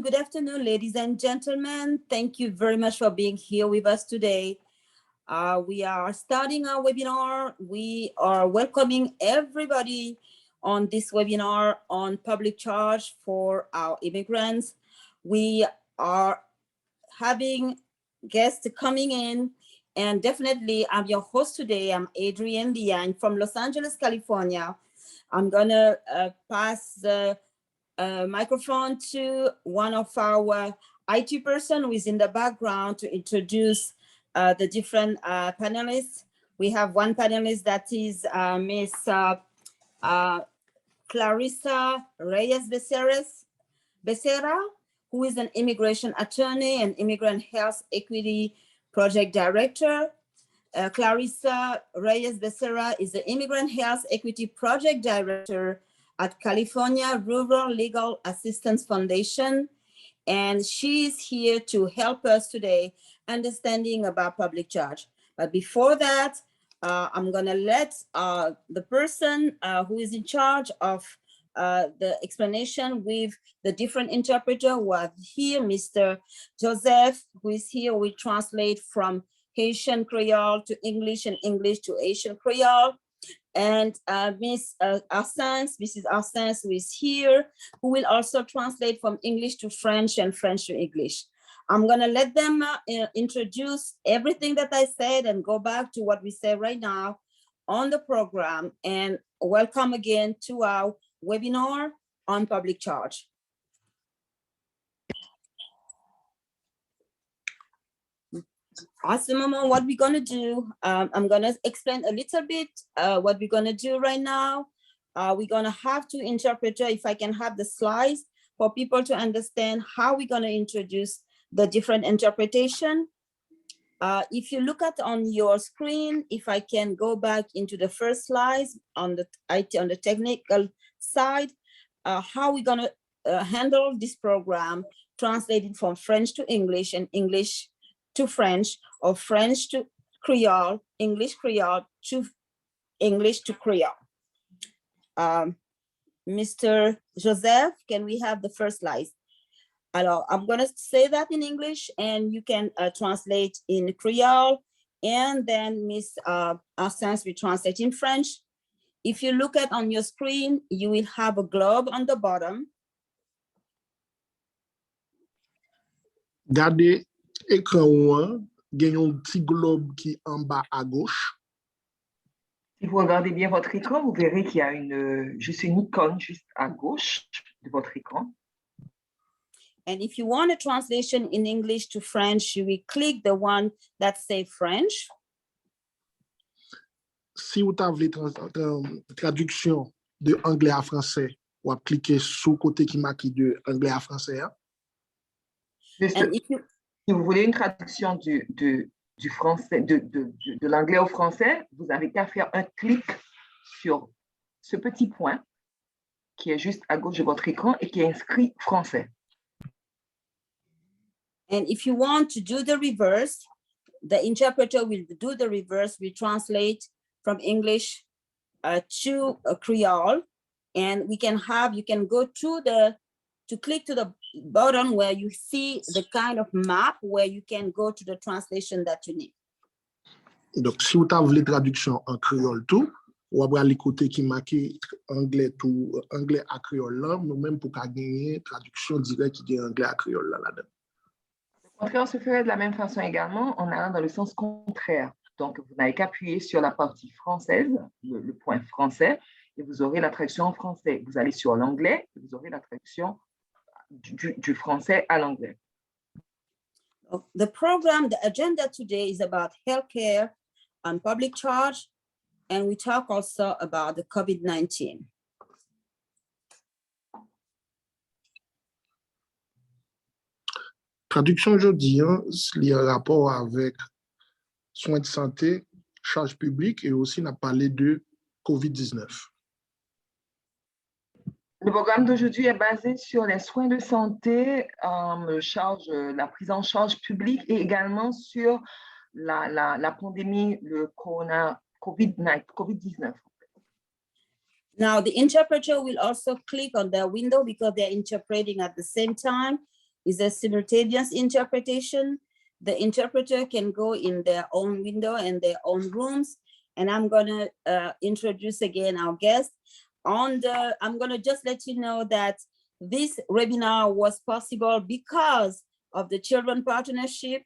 Good afternoon, ladies and gentlemen. Thank you very much for being here with us today. We are starting our webinar. We are welcoming everybody on this webinar on public charge for our immigrants. We are having guests coming in, and definitely I'm your host today. I'm Adrienne Diagne from Los Angeles, California. I'm gonna pass the microphone to one of our IT person who is in the background to introduce the different panelists. We have one panelist that is Miss Clarissa Reyes Becerra, who is an immigration attorney and immigrant health equity project director. Clarissa Reyes Becerra is the Immigrant Health Equity Project Director at California Rural Legal Assistance Foundation. And she is here to help us today understanding about public charge. But before that, I'm gonna let the person who is in charge of the explanation with the different interpreter who are here, Mr. Joseph, who is here, will translate from Haitian Creole to English and English to Haitian Creole. And Mrs. Arsens, who is here, who will also translate from English to French and French to English. I'm gonna let them introduce everything that I said and go back to what we say right now on the program, and welcome again to our webinar on public charge. Awesome, Mama. What we're gonna do, I'm gonna explain a little bit what we're gonna do right now. We're gonna have to interpreter, if I can have the slides for people to understand how we're gonna introduce the different interpretation. If you look at on your screen, if I can go back into the first slides on the technical side, how we're gonna handle this program, translated from French to English and English to French, or French to Creole, English Creole to English to Creole. Mr. Joseph, can we have the first slide? Alors, I'm gonna say that in English and you can translate in Creole, and then Miss Arsense will translate in French. If you look at on your screen, you will have a globe on the bottom. Gardez écran ou gagne un petit globe qui en bas à gauche. Si vous regardez bien votre écran, vous verrez qu'il y a juste une icône juste à gauche de votre écran. And if you want a translation in English to French, you will click the one that says French. Si vous avez traduction de anglais à français, vous cliquez sur le côté qui marque de anglais à français. Si vous voulez une traduction du français, de l'anglais au français, vous n'avez qu'à faire un clic sur ce petit point qui est juste à gauche de votre écran et qui est inscrit français. And if you want to do the reverse, the interpreter will do the reverse. We translate from English to Creole, and you can go to click to the button where you see the kind of map where you can go to the translation that you need. Donc, si vous avez la traduction en créole tout, ou après les côtés qui marquent anglais tout, anglais à créole là, nous-mêmes pour gagner traduction directe qui est anglais à créole là-dedans. Le contraire se ferait de la même façon également en allant dans le sens contraire. Donc, vous n'avez qu'appuyer sur la partie française, le point français, et vous aurez la traduction en français. Vous allez sur l'anglais, et vous aurez la traduction du français à l'anglais. The program, the agenda today is about healthcare and public charge, and we talk also about the COVID-19. Traduction aujourd'hui, il y a un rapport avec soins de santé, charge publique, et aussi on a parlé de COVID-19. Le programme d'aujourd'hui est basé sur les soins de santé, la prise en charge publique et également sur la pandémie, le COVID-19. Now, the interpreter will also click on the window because they're interpreting at the same time. It's a simultaneous interpretation. The interpreter can go in their own window and their own rooms. And I'm gonna introduce again our guest. I'm gonna just let you know that this webinar was possible because of the Children Partnership.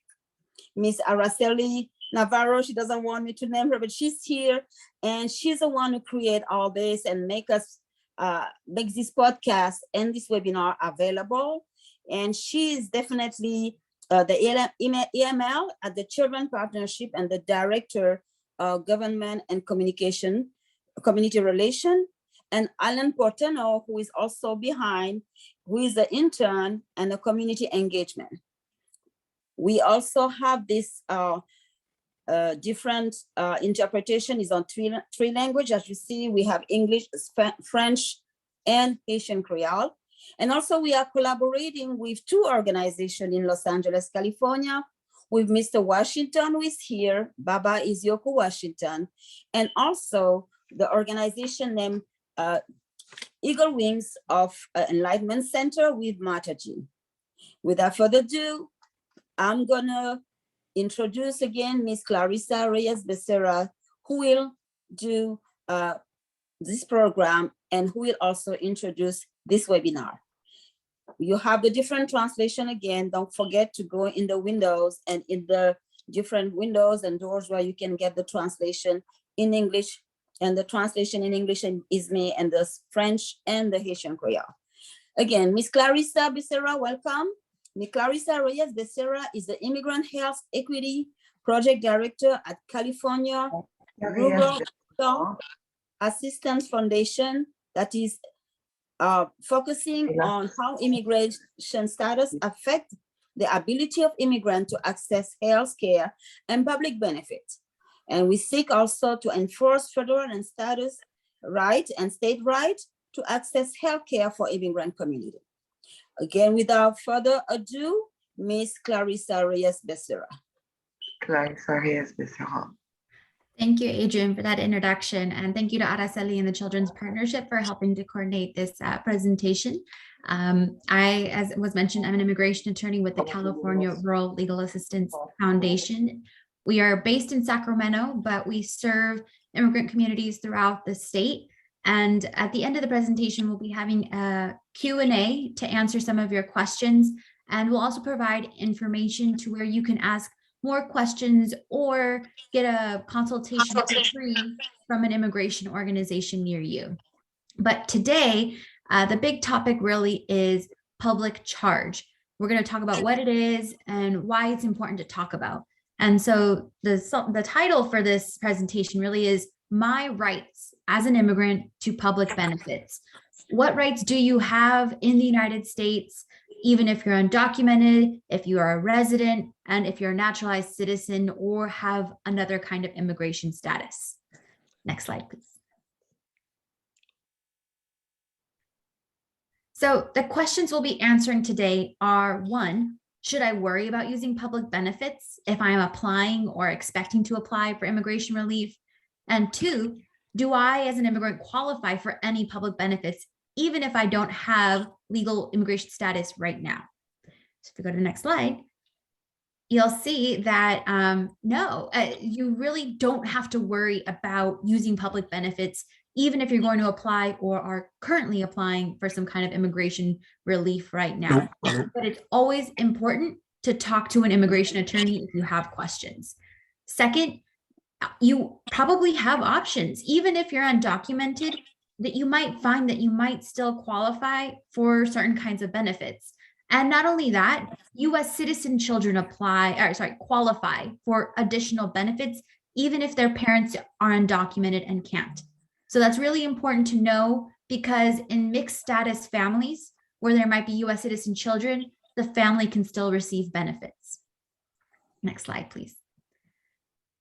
Miss Araceli Navarro, she doesn't want me to name her, but she's here and she's the one who create all this and make this podcast and this webinar available. And she is definitely the EML at the Children Partnership and the Director of Government and Community Relation. And Alan Porteno, who is also behind, who is the intern and the community engagement. We also have this different interpretation is on three languages. As you see, we have English, French, and Haitian Creole. And also we are collaborating with two organizations in Los Angeles, California, with Mr. Washington, who is here, Baba Izioku Washington, and also the organization named Eagle Wings of Enlightenment Center with Marta G. Without further ado, I'm gonna introduce again Ms. Clarissa Reyes Becerra, who will do this program and who will also introduce this webinar. You have the different translation again. Don't forget to go in the windows and in the different windows and doors where you can get the translation in English and the translation in English and Isme and the French and the Haitian Creole. Again, Ms. Clarissa Becerra, welcome. Ms. Clarissa Reyes Becerra is the Immigrant Health Equity Project Director at California Rural Assistance Foundation that is focusing on how immigration status affect the ability of immigrants to access health care and public benefits. And we seek also to enforce federal and status right and state right to access healthcare for immigrant community. Again, without further ado, Ms. Clarissa Reyes-Becerra. Clarissa Reyes-Becerra. Thank you, Adrian, for that introduction. And thank you to Araceli and the Children's Partnership for helping to coordinate this presentation. As was mentioned, I'm an immigration attorney with the California Rural Legal Assistance Foundation. We are based in Sacramento, but we serve immigrant communities throughout the state. And at the end of the presentation, we'll be having a Q&A to answer some of your questions. And we'll also provide information to where you can ask more questions or get a consultation for free from an immigration organization near you. But today, the big topic really is public charge. We're going to talk about what it is and why it's important to talk about. And so the title for this presentation really is My Rights as an Immigrant to Public Benefits. What rights do you have in the United States, even if you're undocumented, if you are a resident, and if you're a naturalized citizen or have another kind of immigration status? Next slide, please. So the questions we'll be answering today are: one, should I worry about using public benefits if I'm applying or expecting to apply for immigration relief? And two, do I as an immigrant qualify for any public benefits even if I don't have legal immigration status right now? So if we go to the next slide, you'll see that no, you really don't have to worry about using public benefits, even if you're going to apply or are currently applying for some kind of immigration relief right now. But it's always important to talk to an immigration attorney if you have questions. Second, you probably have options, even if you're undocumented, that you might find that you might still qualify for certain kinds of benefits. And not only that, US citizen children qualify for additional benefits, even if their parents are undocumented and can't. So that's really important to know, because in mixed status families where there might be US citizen children, the family can still receive benefits. Next slide, please.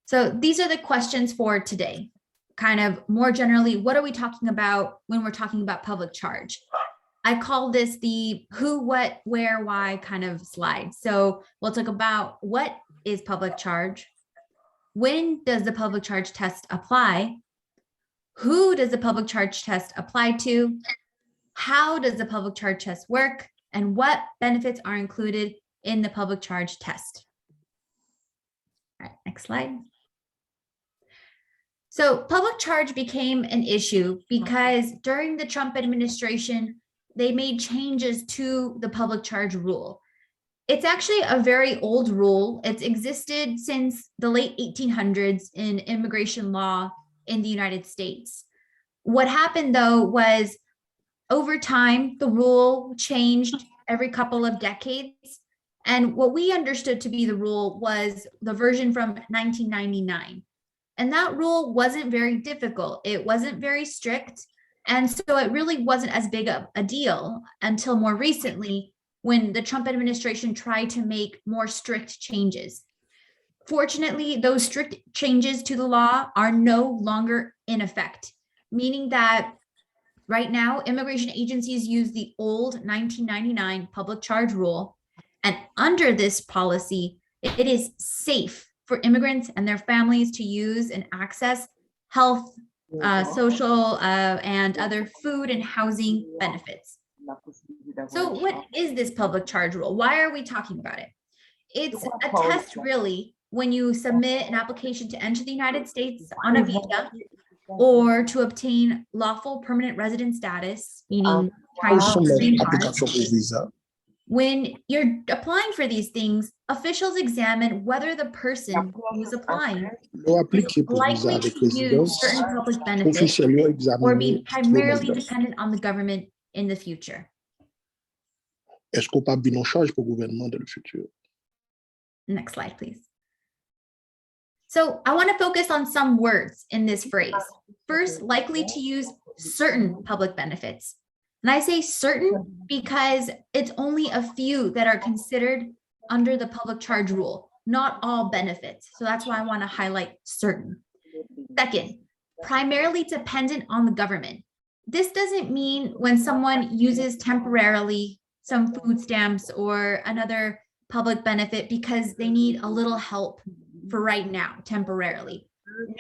So these are the questions for today. Kind of more generally, what are we talking about when we're talking about public charge? I call this the who, what, where, why kind of slide. So we'll talk about what is public charge, when does the public charge test apply, who does the public charge test apply to, how does the public charge test work, and what benefits are included in the public charge test. All right, next slide. So public charge became an issue because during the Trump administration, they made changes to the public charge rule. It's actually a very old rule. It's existed since the late 1800s in immigration law in the United States. What happened though was over time, the rule changed every couple of decades. And what we understood to be the rule was the version from 1999. And that rule wasn't very difficult. It wasn't very strict. And so it really wasn't as big of a deal until more recently, when the Trump administration tried to make more strict changes. Fortunately, those strict changes to the law are no longer in effect, meaning that right now, immigration agencies use the old 1999 public charge rule. And under this policy, it is safe for immigrants and their families to use and access health, social, and other food and housing benefits. So what is this public charge rule? Why are we talking about it? It's a test really when you submit an application to enter the United States on a visa or to obtain lawful permanent resident status, meaning green card. When you're applying for these things, officials examine whether the person who is applying is likely to use certain public benefits or be primarily dependent on the government in the future. Next slide, please. So I want to focus on some words in this phrase. First, likely to use certain public benefits. And I say certain because it's only a few that are considered under the public charge rule, not all benefits. So that's why I want to highlight certain. Second, primarily dependent on the government. this doesn't mean when someone uses temporarily some food stamps or another public benefit because they need a little help for right now, temporarily.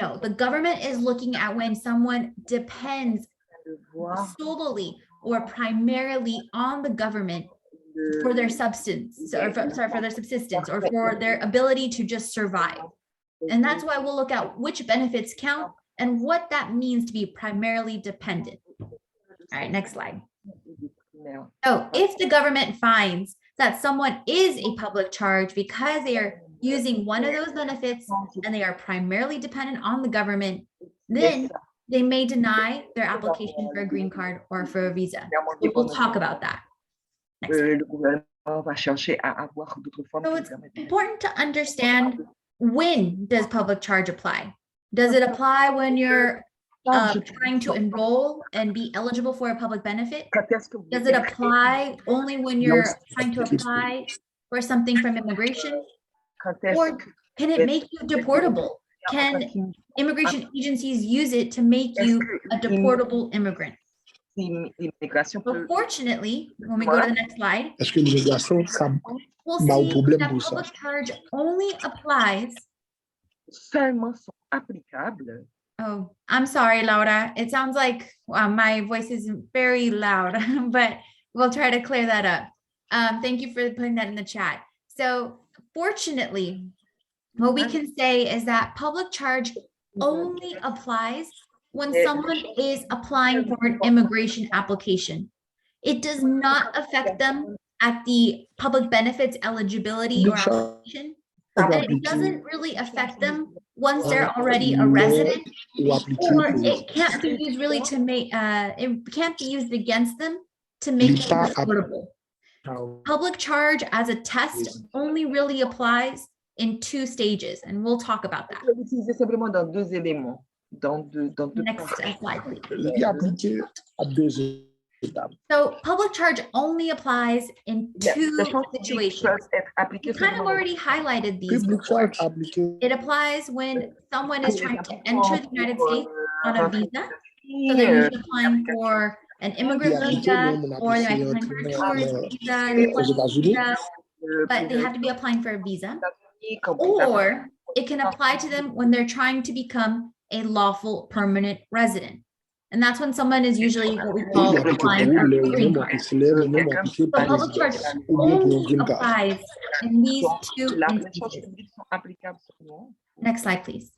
No, the government is looking at when someone depends solely or primarily on the government for their substance, or for their subsistence, or for their ability to just survive. And that's why we'll look at which benefits count and what that means to be primarily dependent. All right, next slide. So if the government finds that someone is a public charge because they are using one of those benefits and they are primarily dependent on the government, then they may deny their application for a green card or for a visa. So we'll talk about that. Next slide. So it's important to understand, when does public charge apply? Does it apply when you're trying to enroll and be eligible for a public benefit? Does it apply only when you're trying to apply for something from immigration? Or can it make you deportable? Can immigration agencies use it to make you a deportable immigrant? So fortunately, when we go to the next slide, Est-ce que l'immigration, ça we'll m'a un see problème that pour ça? public charge only applies. Oh, I'm sorry, Laura. It sounds like my voice is very loud, but we'll try to clear that up. Thank you for putting that in the chat. So fortunately, what we can say is that public charge only applies when someone is applying for an immigration application. It does not affect them at the public benefits eligibility or application. And it doesn't really affect them once they're already a resident, or it can't be used really to make, it can't be used against them to make them deportable. Public charge as a test only really applies in 2 stages, and we'll talk about that. Next slide, please. So public charge only applies in 2 situations. We kind of already highlighted these before. It applies when someone is trying to enter the United States on a visa. So they're usually applying for an immigrant visa, or they might be applying for a tourist visa, but they have to be applying for a visa. Or it can apply to them when they're trying to become a lawful permanent resident. And that's when someone is usually what we call applying for a green card. So public charge only applies in these 2 instances. Next slide, please.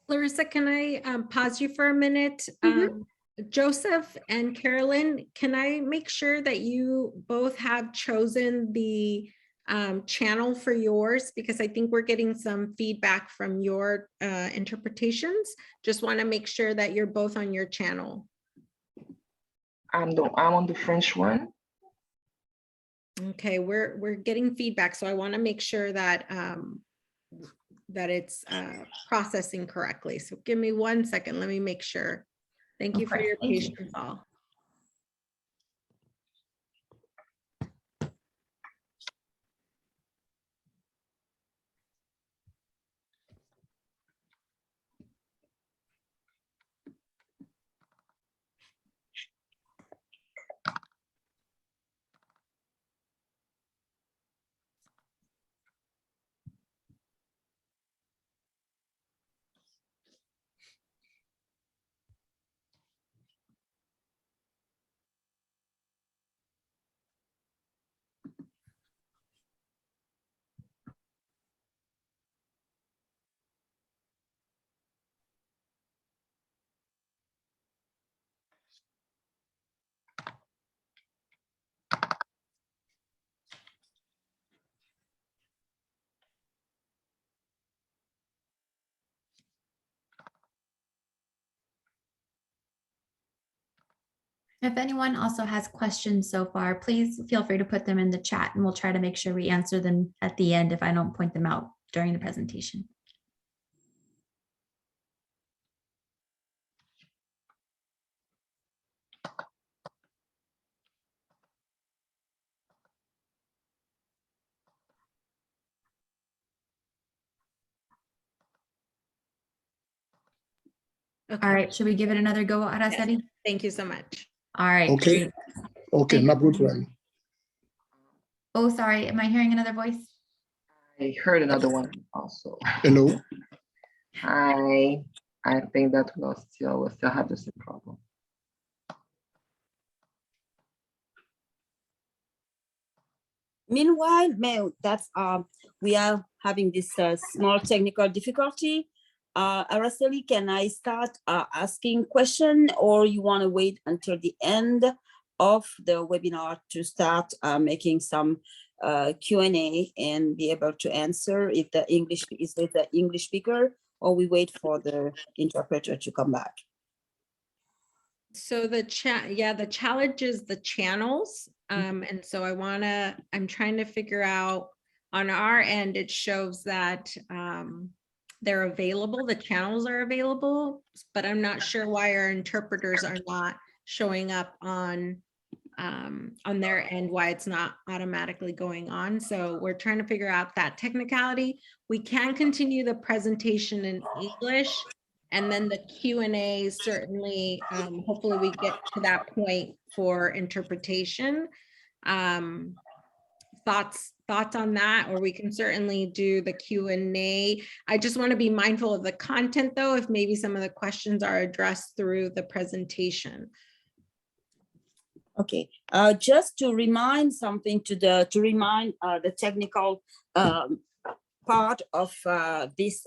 Larissa, can I pause you for a minute? Joseph and Carolyn, can I make sure that you both have chosen the channel for yours? Because I think we're getting some feedback from your interpretations. Just want to make sure that you're both on your channel. I'm on the French one. Okay, we're getting feedback, so I want to make sure that that it's processing correctly. So give me 1 second. Let me make sure. Thank you for your patience, all. If anyone also has questions so far, please feel free to put them in the chat, and we'll try to make sure we answer them at the end if I don't point them out during the presentation. Okay. All right, should we give it another go, Araceli? Thank you so much. All right. Okay. great. Okay, Thank not you. good one. Oh, sorry, am I hearing another voice? I heard another one also. Hello. I think that we'll still have the same problem. Meanwhile, that's we are having this small technical difficulty. Araceli, can I start asking question, or you want to wait until the end of the webinar to start making some Q&A and be able to answer if the English is with the English speaker, or we wait for the interpreter to come back? So the challenge is the channels. And so I'm trying to figure out on our end, it shows that they're available, the channels are available, but I'm not sure why our interpreters are not showing up on their end, why it's not automatically going on. So we're trying to figure out that technicality. We can continue the presentation in English, and then the Q&A certainly, hopefully we get to that point for interpretation. Thoughts on that, or we can certainly do the Q&A. I just want to be mindful of the content though, if maybe some of the questions are addressed through the presentation. Okay, just to remind something to remind the technical part of this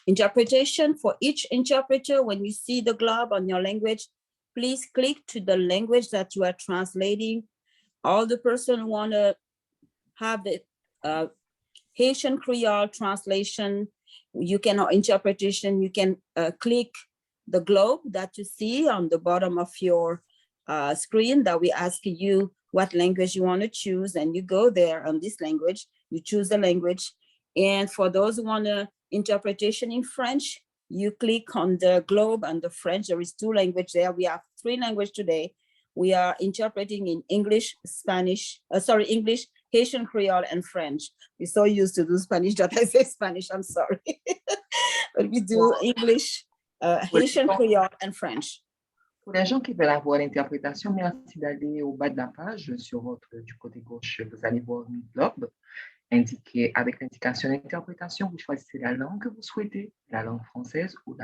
interpretation. For each interpreter, when you see the globe on your language, please click to the language that you are translating. All the person who want to have the Haitian Creole translation, you can, or interpretation, you can click the globe that you see on the bottom of your screen that we ask you what language you want to choose, and you go there on this language, you choose the language. And for those who want to interpretation in French, you click on the globe and the French. There is 2 languages there. We have 3 languages today. We are interpreting in English, Spanish, English, Haitian Creole, and French. We're so used to do Spanish that I say Spanish, I'm sorry. But we do English, Haitian Creole, and French. Pour les gens qui veulent avoir l'interprétation, merci d'aller au bas de la page du côté gauche. Vous allez voir une globe indiquée avec l'indication d'interprétation. Vous choisissez la langue que vous souhaitez, la langue française ou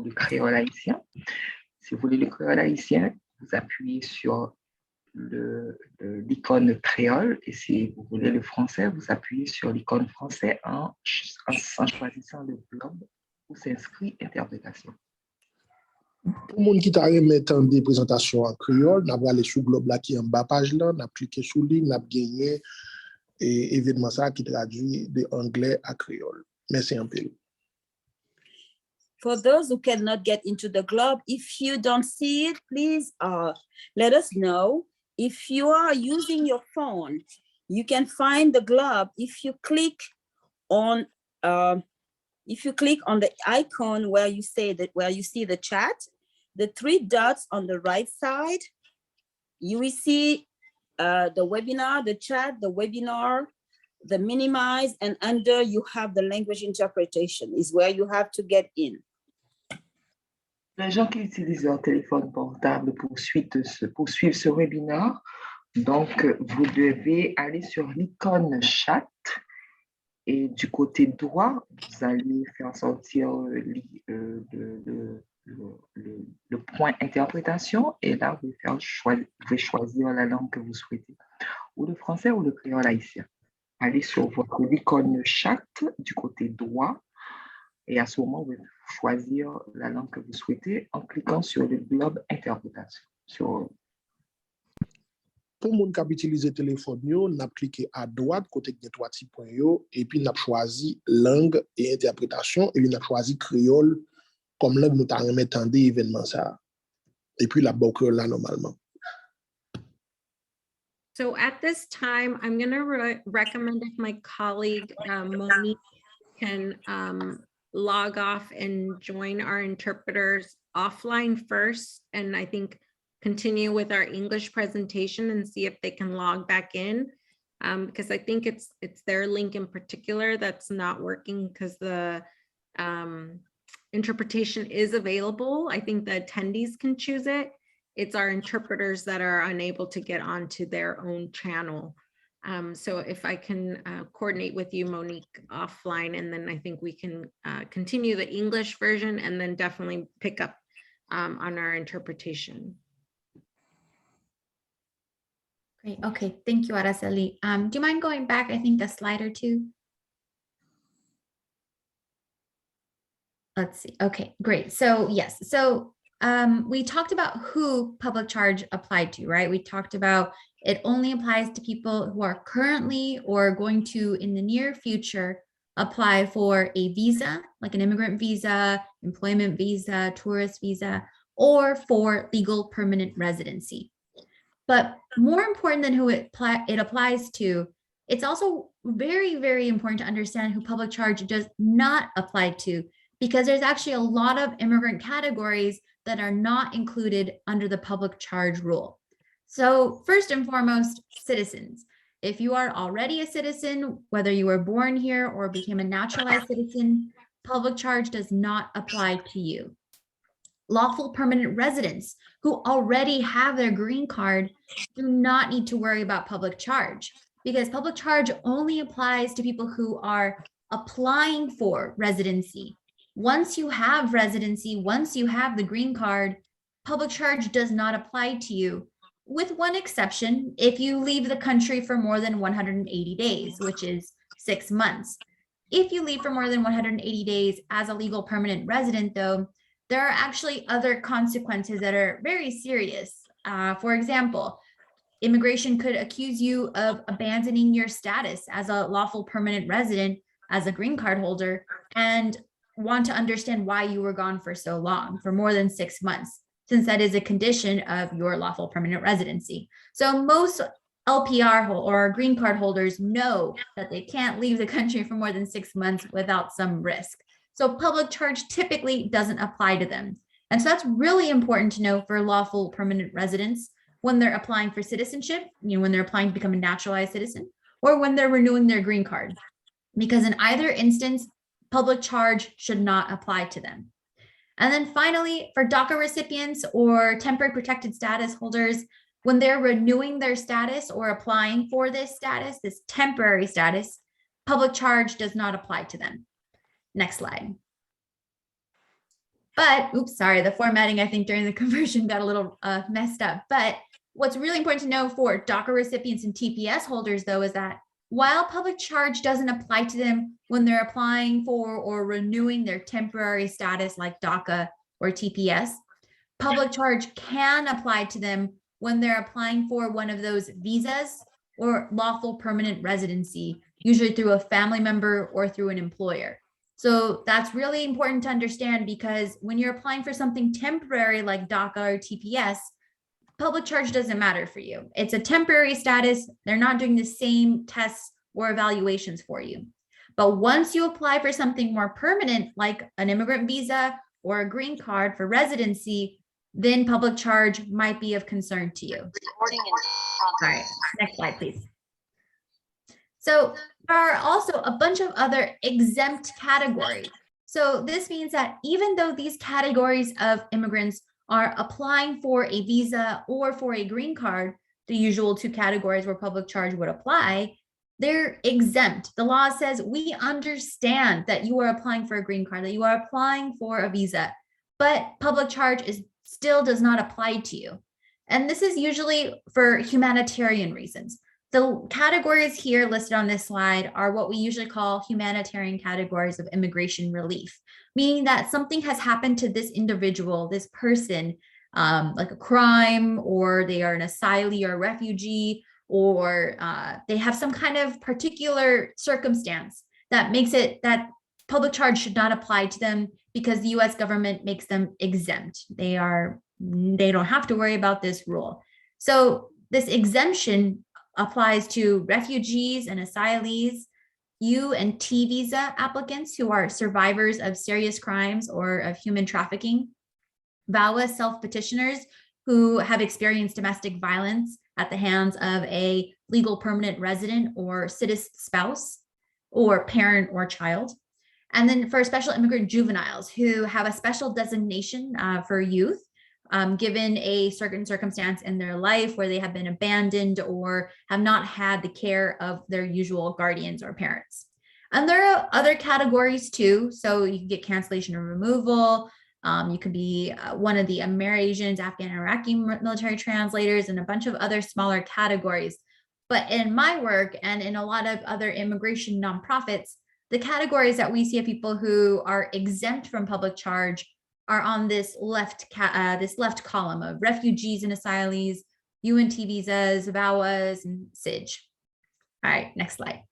le créole haïtien. Si vous voulez le créole haïtien, vous appuyez sur l'icône créole, et si vous voulez le français, vous appuyez sur l'icône français en choisissant le globe où s'inscrit interprétation. Pour les gens qui t'a remettre des présentations en créole, n'a pas aller sur le globe là qui est en bas page là, n'a cliqué sur lui, n'a gagné et événement ça qui traduit de anglais à créole. Merci un peu. For those who cannot get into the globe, if you don't see it, please let us know. If you are using your phone, you can find the globe if you click on the icon where you see the chat, the 3 dots on the right side, you will see the webinar, the chat, the webinar, the minimize, and under you have the language interpretation is where you have to get in. Les gens qui utilisent leur téléphone portable pour suivre ce webinaire, donc vous devez aller sur l'icône chat et du côté droit, vous allez faire sortir le point interprétation, et là, vous pouvez choisir la langue que vous souhaitez, ou le français ou le créole haïtien. Allez sur votre icône chat du côté droit, et à ce moment, vous pouvez choisir la langue que vous souhaitez en cliquant sur le globe interprétation. Pour les gens qui utilisent le téléphone, on a cliqué à droite, côté de 3 petits points, et puis on a choisi langue et interprétation, et on a choisi créole comme langue nous avons entendu événement ça. Et puis la boucle là normalement. So at this time, I'm going to recommend if my colleague Monique can log off and join our interpreters offline first, and I think continue with our English presentation and see if they can log back in, because I think it's their link in particular that's not working, because interpretation is available. I think the attendees can choose it. It's our interpreters that are unable to get onto their own channel. So if I can coordinate with you, Monique, offline, and then I think we can continue the English version and then definitely pick up on our interpretation. Great. Okay. Thank you, Araceli. Do you mind going back, I think, a slide or two? Let's see. Okay, great. So yes. So we talked about who public charge applied to, right? We talked about it only applies to people who are currently or going to, in the near future, apply for a visa, like an immigrant visa, employment visa, tourist visa, or for legal permanent residency. But more important than who it applies to, it's also very, very important to understand who public charge does not apply to, because there's actually a lot of immigrant categories that are not included under the public charge rule. So first and foremost, citizens. If you are already a citizen, whether you were born here or became a naturalized citizen, public charge does not apply to you. Lawful permanent residents who already have their green card do not need to worry about public charge, because public charge only applies to people who are applying for residency. Once you have residency, once you have the green card, public charge does not apply to you, with one exception: if you leave the country for more than 180 days, which is 6 months. If you leave for more than 180 days as a legal permanent resident, though, there are actually other consequences that are very serious. For example, immigration could accuse you of abandoning your status as a lawful permanent resident, as a green card holder, and want to understand why you were gone for so long, for more than 6 months, since that is a condition of your lawful permanent residency. So most LPR or green card holders know that they can't leave the country for more than 6 months without some risk. So public charge typically doesn't apply to them. And so that's really important to know for lawful permanent residents when they're applying for citizenship, when they're applying to become a naturalized citizen, or when they're renewing their green card, because in either instance, public charge should not apply to them. And then finally, for DACA recipients or temporary protected status holders, when they're renewing their status or applying for this status, this temporary status, public charge does not apply to them. Next slide. But, oops, sorry, the formatting, I think, during the conversion got a little messed up. But what's really important to know for DACA recipients and TPS holders, though, is that while public charge doesn't apply to them when they're applying for or renewing their temporary status like DACA or TPS, public charge can apply to them when they're applying for one of those visas or lawful permanent residency, usually through a family member or through an employer. So that's really important to understand, because when you're applying for something temporary like DACA or TPS, public charge doesn't matter for you. It's a temporary status. They're not doing the same tests or evaluations for you. But once you apply for something more permanent, like an immigrant visa or a green card for residency, then public charge might be of concern to you. All right, next slide, please. So there are also a bunch of other exempt categories. So this means that even though these categories of immigrants are applying for a visa or for a green card, the usual two categories where public charge would apply, they're exempt. The law says we understand that you are applying for a green card, that you are applying for a visa, but public charge still does not apply to you. And this is usually for humanitarian reasons. The categories here listed on this slide are what we usually call humanitarian categories of immigration relief, meaning that something has happened to this individual, this person, like a crime, or they are an asylee or a refugee, or they have some kind of particular circumstance that makes it that public charge should not apply to them, because the US government makes them exempt. They don't have to worry about this rule. So this exemption applies to refugees and asylees, U and T visa applicants who are survivors of serious crimes or of human trafficking, VAWA self-petitioners who have experienced domestic violence at the hands of a legal permanent resident or citizen spouse or parent or child, And then for special immigrant juveniles who have a special designation for youth, given a certain circumstance in their life where they have been abandoned or have not had the care of their usual guardians or parents. And there are other categories too. So you can get cancellation or removal. You could be one of the Amerasians, Afghan, Iraqi military translators, and a bunch of other smaller categories. But in my work and in a lot of other immigration nonprofits, the categories that we see of people who are exempt from public charge are on this left column of refugees and asylees, UNT visas, VAWAs, and SIJ. All right, next slide.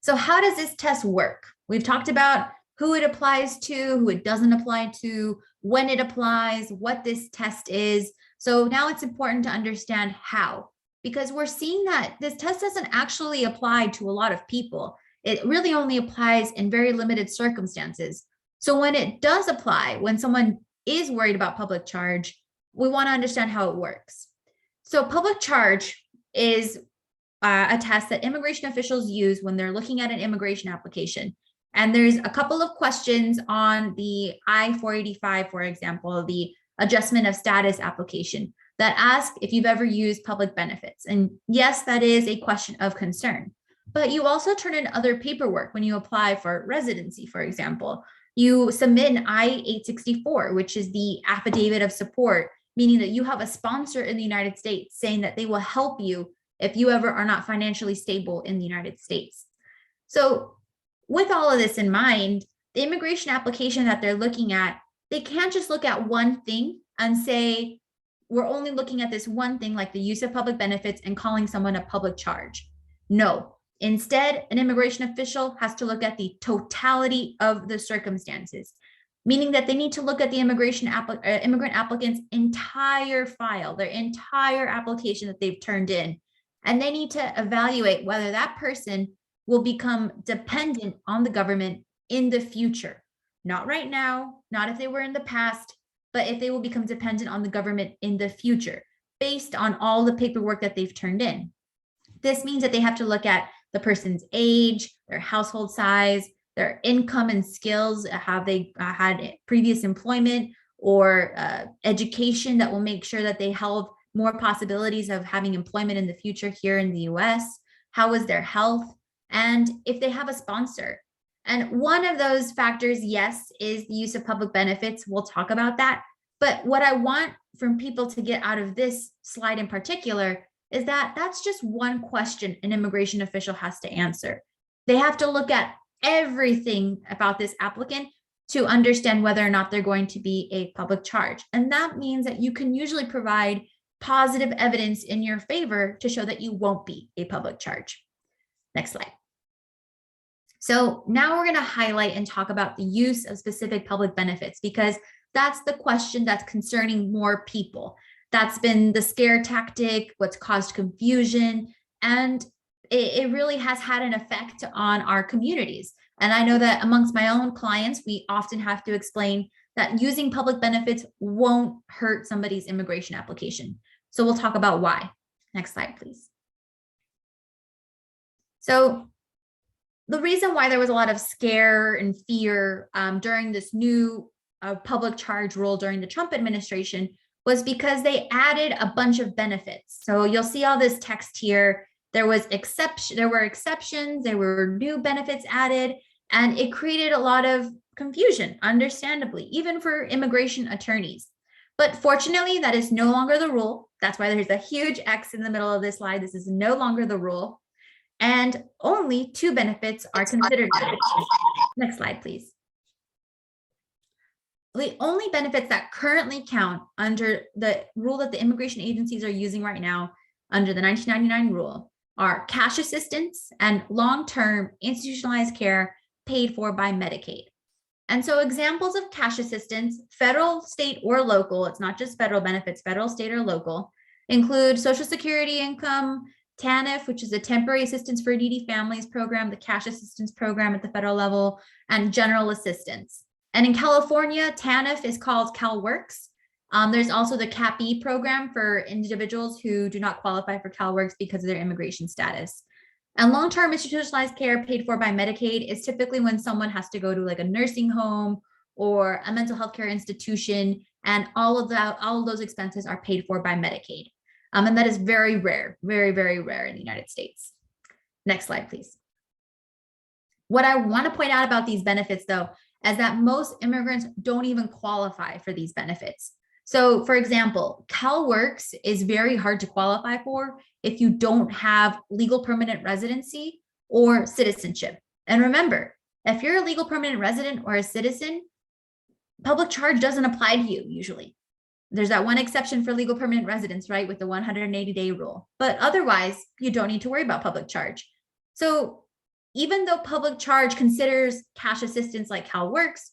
So how does this test work? We've talked about who it applies to, who it doesn't apply to, when it applies, what this test is. So now it's important to understand how, because we're seeing that this test doesn't actually apply to a lot of people. It really only applies in very limited circumstances. So when it does apply, when someone is worried about public charge, we want to understand how it works. So public charge is a test that immigration officials use when they're looking at an immigration application. And there's a couple of questions on the I-485, for example, the adjustment of status application that ask if you've ever used public benefits. And yes, that is a question of concern. But you also turn in other paperwork when you apply for residency, for example. You submit an I-864, which is the affidavit of support, meaning that you have a sponsor in the United States saying that they will help you if you ever are not financially stable in the United States. So with all of this in mind, the immigration application that they're looking at, they can't just look at one thing and say, we're only looking at this one thing like the use of public benefits and calling someone a public charge. No. Instead, an immigration official has to look at the totality of the circumstances, meaning that they need to look at the immigrant applicant's entire file, their entire application that they've turned in, and they need to evaluate whether that person will become dependent on the government in the future. Not right now, not if they were in the past, but if they will become dependent on the government in the future, based on all the paperwork that they've turned in. This means that they have to look at the person's age, their household size, their income and skills, have they had previous employment or education that will make sure that they have more possibilities of having employment in the future here in the US, how is their health, and if they have a sponsor. And one of those factors, yes, is the use of public benefits. We'll talk about that. But what I want from people to get out of this slide in particular is that that's just one question an immigration official has to answer. They have to look at everything about this applicant to understand whether or not they're going to be a public charge. And that means that you can usually provide positive evidence in your favor to show that you won't be a public charge. Next slide. So now we're going to highlight and talk about the use of specific public benefits, because that's the question that's concerning more people. That's been the scare tactic, what's caused confusion, and it really has had an effect on our communities. And I know that amongst my own clients, we often have to explain that using public benefits won't hurt somebody's immigration application. So we'll talk about why. Next slide, please. So the reason why there was a lot of scare and fear during this new public charge rule during the Trump administration was because they added a bunch of benefits. So you'll see all this text here. There were exceptions, there were new benefits added, and it created a lot of confusion, understandably, even for immigration attorneys. But fortunately, that is no longer the rule. That's why there's a huge X in the middle of this slide. This is no longer the rule. And only 2 benefits are considered. Next slide, please. The only benefits that currently count under the rule that the immigration agencies are using right now under the 1999 rule are cash assistance and long-term institutionalized care paid for by Medicaid. And so examples of cash assistance, federal, state, or local, it's not just federal benefits, federal, state, or local, include Social Security income, TANF, which is a temporary assistance for needy families program, the cash assistance program at the federal level, and general assistance. And in California, TANF is called CalWorks. There's also the CAP-E program for individuals who do not qualify for CalWorks because of their immigration status. And long-term institutionalized care paid for by Medicaid is typically when someone has to go to like a nursing home or a mental health care institution, and all of those expenses are paid for by Medicaid. And that is very rare, very, very rare in the United States. Next slide, please. What I want to point out about these benefits, though, is that most immigrants don't even qualify for these benefits. So, for example, CalWorks is very hard to qualify for if you don't have legal permanent residency or citizenship. And remember, if you're a legal permanent resident or a citizen, public charge doesn't apply to you usually. There's that one exception for legal permanent residents, right, with the 180-day rule. But otherwise, you don't need to worry about public charge. So even though public charge considers cash assistance like CalWorks,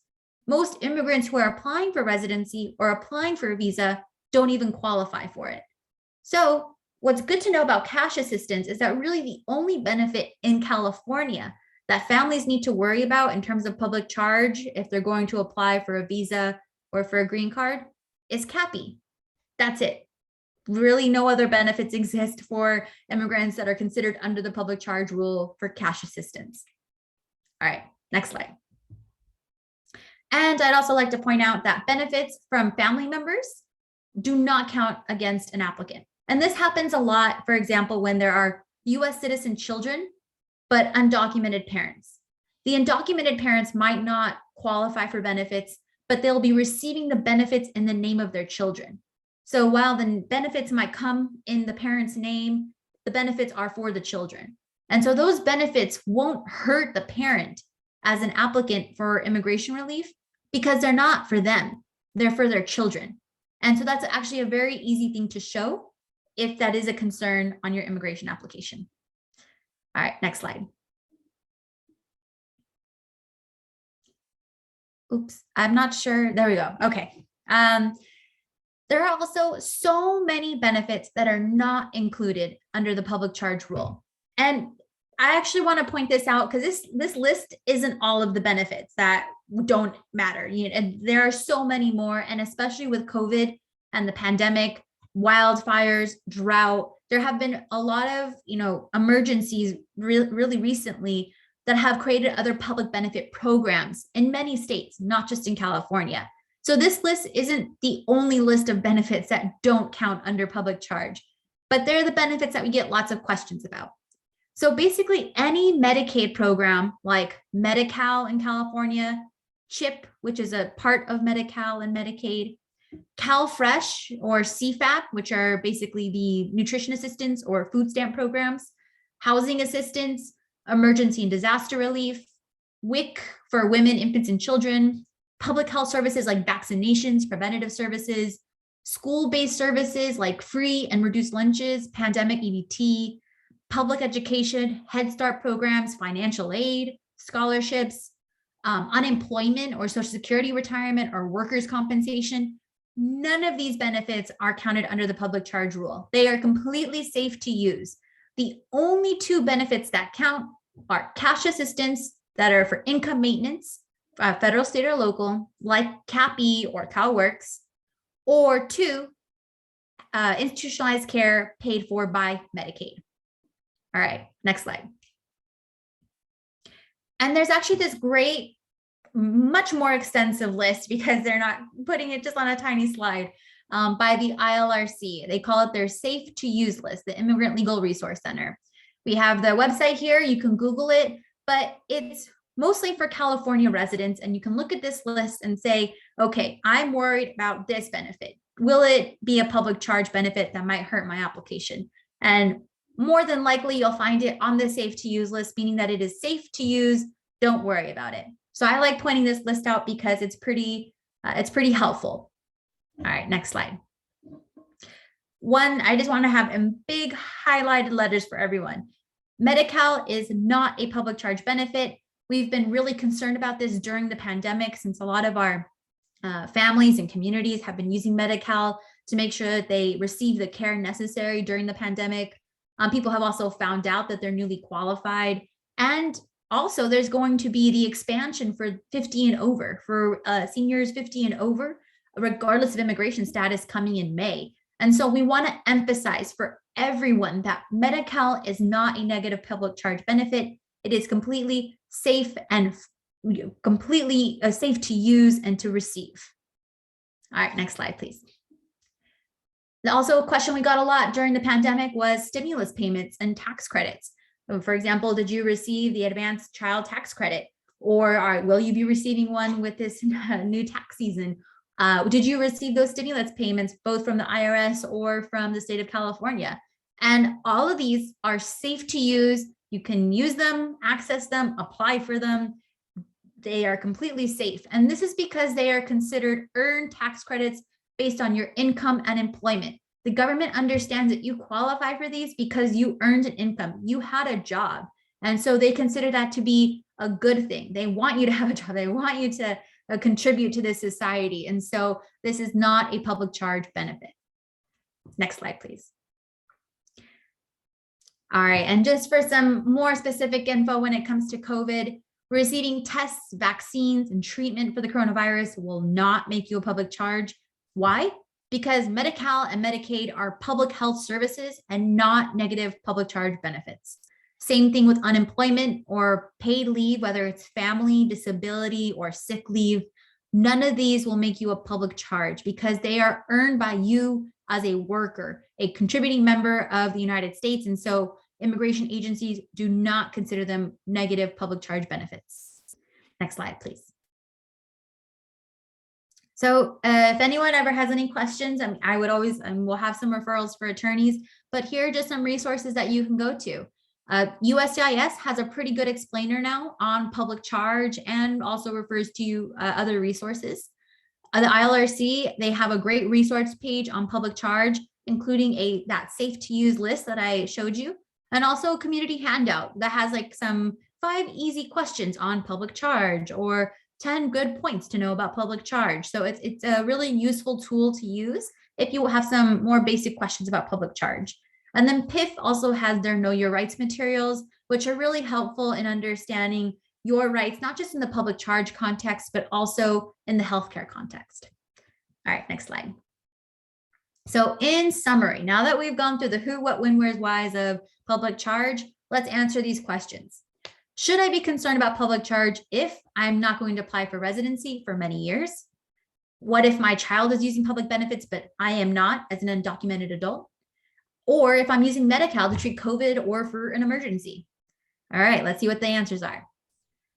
most immigrants who are applying for residency or applying for a visa don't even qualify for it. So what's good to know about cash assistance is that really the only benefit in California that families need to worry about in terms of public charge if they're going to apply for a visa or for a green card is CAPI. That's it. Really no other benefits exist for immigrants that are considered under the public charge rule for cash assistance. All right, next slide. And I'd also like to point out that benefits from family members do not count against an applicant. And this happens a lot, for example, when there are US citizen children, but undocumented parents. The undocumented parents might not qualify for benefits, but they'll be receiving the benefits in the name of their children. So while the benefits might come in the parent's name, the benefits are for the children. And so those benefits won't hurt the parent as an applicant for immigration relief because they're not for them, they're for their children. And so that's actually a very easy thing to show if that is a concern on your immigration application. All right, next slide. Oops, I'm not sure. There we go. Okay. There are also so many benefits that are not included under the public charge rule. And I actually want to point this out because this list isn't all of the benefits that don't matter. And there are so many more, and especially with COVID and the pandemic, wildfires, drought, there have been a lot of emergencies really recently that have created other public benefit programs in many states, not just in California. So this list isn't the only list of benefits that don't count under public charge, but they're the benefits that we get lots of questions about. So basically any Medicaid program like Medi-Cal in California, CHIP, which is a part of Medi-Cal and Medicaid, CalFresh or CFAP, which are basically the nutrition assistance or food stamp programs, housing assistance, emergency and disaster relief, WIC for women, infants, and children, public health services like vaccinations, preventative services, school-based services like free and reduced lunches, pandemic EBT, public education, Head Start programs, financial aid, scholarships, unemployment or Social Security retirement or workers' compensation. None of these benefits are counted under the public charge rule. They are completely safe to use. The only two benefits that count are cash assistance that are for income maintenance, federal, state, or local, like CAPI or CalWorks, or two, institutionalized care paid for by Medicaid. All right, next slide. And there's actually this great, much more extensive list because they're not putting it just on a tiny slide by the ILRC. They call it their safe to use list, the Immigrant Legal Resource Center. We have the website here, you can Google it, but it's mostly for California residents. And you can look at this list and say, okay, I'm worried about this benefit. Will it be a public charge benefit that might hurt my application? And more than likely, you'll find it on the safe to use list, meaning that it is safe to use. Don't worry about it. So I like pointing this list out because it's pretty helpful. All right, next slide. One, I just want to have in big highlighted letters for everyone. Medi-Cal is not a public charge benefit. We've been really concerned about this during the pandemic since a lot of our families and communities have been using Medi-Cal to make sure that they receive the care necessary during the pandemic. People have also found out that they're newly qualified. And also there's going to be the expansion for 50 and over, for seniors 50 and over, regardless of immigration status, coming in May. And so we want to emphasize for everyone that Medi-Cal is not a negative public charge benefit. It is completely safe and completely safe to use and to receive. All right, next slide, please. Also, a question we got a lot during the pandemic was stimulus payments and tax credits. So for example, did you receive the advanced child tax credit? Or will you be receiving one with this new tax season? Did you receive those stimulus payments both from the IRS or from the state of California? And all of these are safe to use. You can use them, access them, apply for them. They are completely safe. And this is because they are considered earned tax credits based on your income and employment. The government understands that you qualify for these because you earned an income, you had a job. And so they consider that to be a good thing. They want you to have a job. They want you to contribute to this society. And so this is not a public charge benefit. Next slide, please. All right, and just for some more specific info when it comes to COVID, receiving tests, vaccines, and treatment for the coronavirus will not make you a public charge. Why? Because Medi-Cal and Medicaid are public health services and not negative public charge benefits. Same thing with unemployment or paid leave, whether it's family, disability, or sick leave. None of these will make you a public charge because they are earned by you as a worker, a contributing member of the United States. And so immigration agencies do not consider them negative public charge benefits. Next slide, please. So if anyone ever has any questions, I would always, we'll have some referrals for attorneys, but here are just some resources that you can go to. USCIS has a pretty good explainer now on public charge and also refers to other resources. The ILRC, they have a great resource page on public charge, including that safe to use list that I showed you, and also a community handout that has like some 5 easy questions on public charge or 10 good points to know about public charge. So it's a really useful tool to use if you have some more basic questions about public charge. And then PIF also has their Know Your Rights materials, which are really helpful in understanding your rights, not just in the public charge context, but also in the healthcare context. All right, next slide. So in summary, now that we've gone through the who, what, when, where's, whys of public charge, let's answer these questions. Should I be concerned about public charge if I'm not going to apply for residency for many years? What if my child is using public benefits, but I am not as an undocumented adult? Or if I'm using Medi-Cal to treat COVID or for an emergency? All right, let's see what the answers are.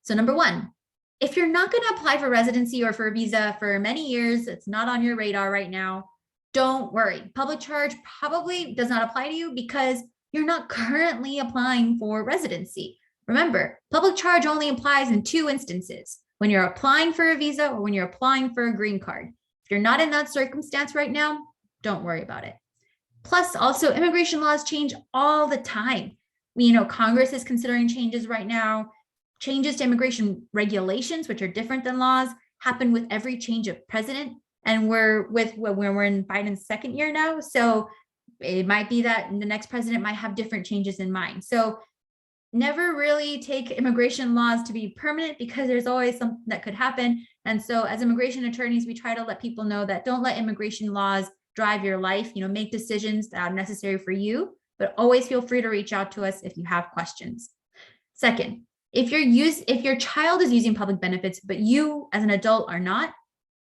So number 1, if you're not going to apply for residency or for a visa for many years, it's not on your radar right now, don't worry. Public charge probably does not apply to you because you're not currently applying for residency. Remember, public charge only applies in 2 instances, when you're applying for a visa or when you're applying for a green card. If you're not in that circumstance right now, don't worry about it. Plus, also, immigration laws change all the time. Congress is considering changes right now. Changes to immigration regulations, which are different than laws, happen with every change of president. And we're in Biden's 2nd year now. So it might be that the next president might have different changes in mind. So never really take immigration laws to be permanent because there's always something that could happen. And so as immigration attorneys, we try to let people know that don't let immigration laws drive your life, make decisions that are necessary for you, but always feel free to reach out to us if you have questions. Second, if your child is using public benefits, but you as an adult are not,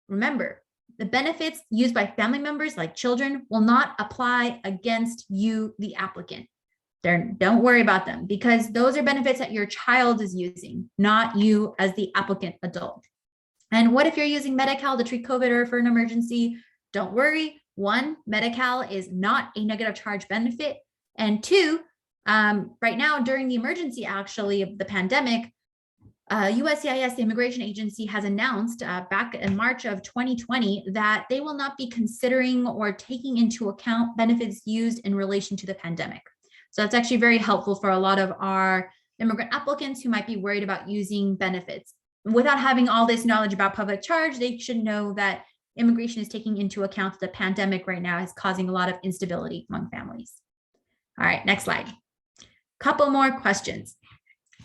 remember, the benefits used by family members like children will not apply against you, the applicant. Don't worry about them because those are benefits that your child is using, not you as the applicant adult. And what if you're using Medi-Cal to treat COVID or for an emergency? Don't worry. 1, Medi-Cal is not a negative charge benefit. And 2, right now during the emergency actually of the pandemic, USCIS, the immigration agency, has announced back in March of 2020 that they will not be considering or taking into account benefits used in relation to the pandemic. So that's actually very helpful for a lot of our immigrant applicants who might be worried about using benefits. Without having all this knowledge about public charge, they should know that immigration is taking into account that the pandemic right now is causing a lot of instability among families. All right, next slide. Couple more questions.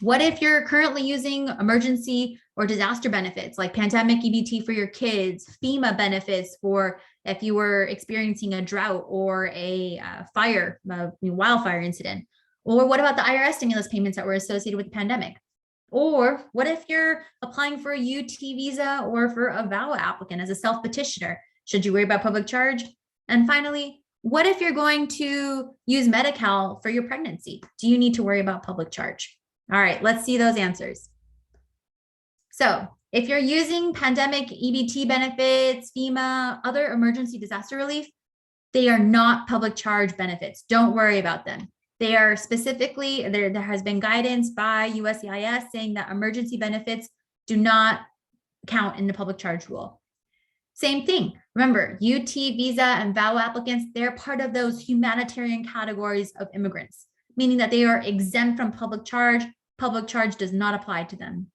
What if you're currently using emergency or disaster benefits like pandemic EBT for your kids, FEMA benefits for if you were experiencing a drought or a wildfire incident? Or what about the IRS stimulus payments that were associated with the pandemic? Or what if you're applying for a UT visa or for a VAWA applicant as a self-petitioner? Should you worry about public charge? And finally, what if you're going to use Medi-Cal for your pregnancy? Do you need to worry about public charge? All right, let's see those answers. So if you're using pandemic EBT benefits, FEMA, other emergency disaster relief, they are not public charge benefits. Don't worry about them. They are specifically, there has been guidance by USCIS saying that emergency benefits do not count in the public charge rule. Same thing. Remember, UT visa and VAWA applicants, they're part of those humanitarian categories of immigrants, meaning that they are exempt from public charge. Public charge does not apply to them.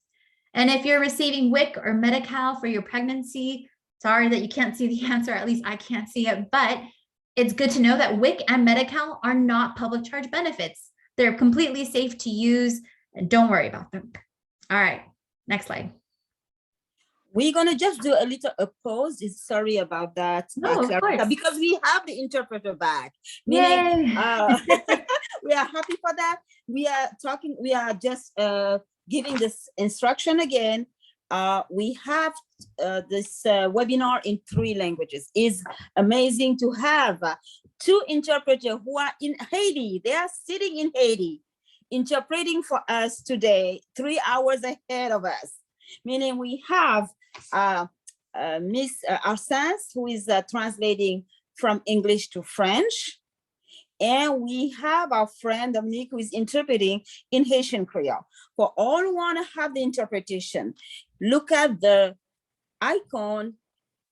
And if you're receiving WIC or Medi-Cal for your pregnancy, sorry that you can't see the answer, at least I can't see it, but it's good to know that WIC and Medi-Cal are not public charge benefits. They're completely safe to use, and don't worry about them. All right, next slide. We're gonna just do a little pause. Sorry about that, No, of course. because we have the interpreter back. Yay. We are happy for that. We are just giving this instruction again. We have this webinar in 3 languages. It's amazing to have 2 interpreters who are in Haiti. They are sitting in Haiti, interpreting for us today, 3 hours ahead of us. Meaning we have Miss Arsens, who is translating from English to French. And we have our friend Dominique, who is interpreting in Haitian Creole. For all who want to have the interpretation, look at the icon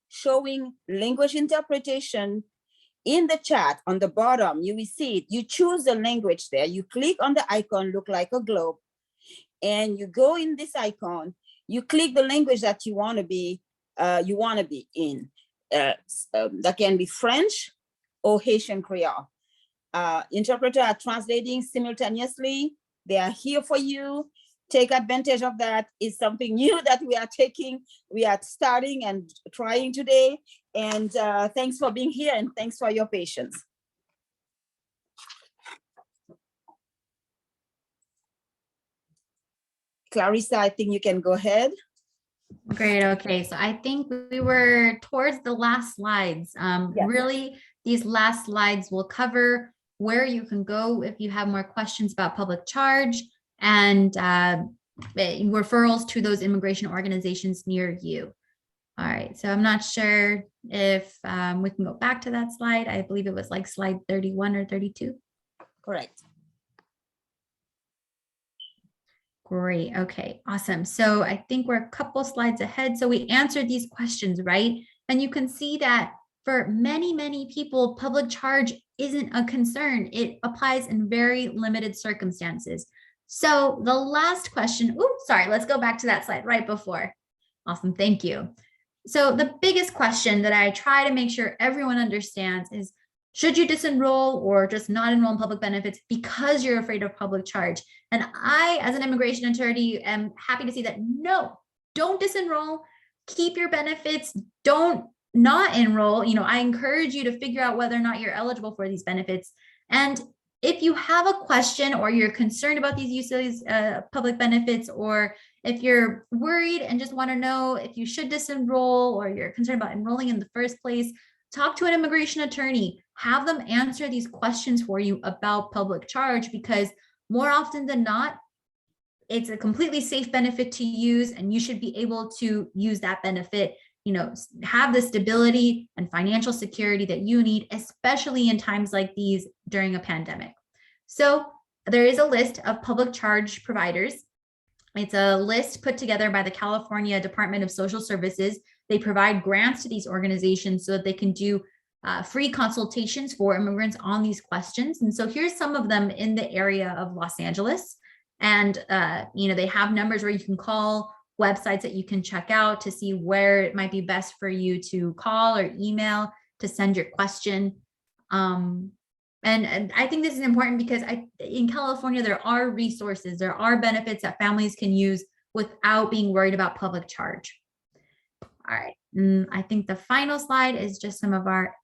showing language interpretation in the chat on the bottom. You will see it. You choose the language there. You click on the icon, look like a globe, and you go in this icon. You click the language that you want to be in. That can be French or Haitian Creole. Interpreters are translating simultaneously. They are here for you. Take advantage of that. It's something new that we are starting and trying today. And thanks for being here and thanks for your patience. Clarissa, I think you can go ahead. Great. Okay. So I think we were towards the last slides. Yes. Really, these last slides will cover where you can go if you have more questions about public charge and referrals to those immigration organizations near you. All right. So I'm not sure if we can go back to that slide. I believe it was like slide 31 or 32. Correct. Great. Okay, awesome. So I think we're a couple slides ahead. So we answered these questions, right? And you can see that for many, many people, public charge isn't a concern. It applies in very limited circumstances. So the last question, let's go back to that slide right before. Awesome, thank you. So the biggest question that I try to make sure everyone understands is, should you disenroll or just not enroll in public benefits because you're afraid of public charge? And I, as an immigration attorney, am happy to say that no, don't disenroll, keep your benefits, don't not enroll. I encourage you to figure out whether or not you're eligible for these benefits. And if you have a question or you're concerned about these uses, public benefits, or if you're worried and just want to know if you should disenroll or you're concerned about enrolling in the first place, talk to an immigration attorney. Have them answer these questions for you about public charge, because more often than not, it's a completely safe benefit to use, and you should be able to use that benefit, have the stability and financial security that you need, especially in times like these during a pandemic. So there is a list of public charge providers. It's a list put together by the California Department of Social Services. They provide grants to these organizations so that they can do free consultations for immigrants on these questions. And so here's some of them in the area of Los Angeles. And, they have numbers where you can call, websites that you can check out to see where it might be best for you to call or email to send your question. And I think this is important because in California, there are resources, there are benefits that families can use without being worried about public charge. All right, I think the final slide is just some of our,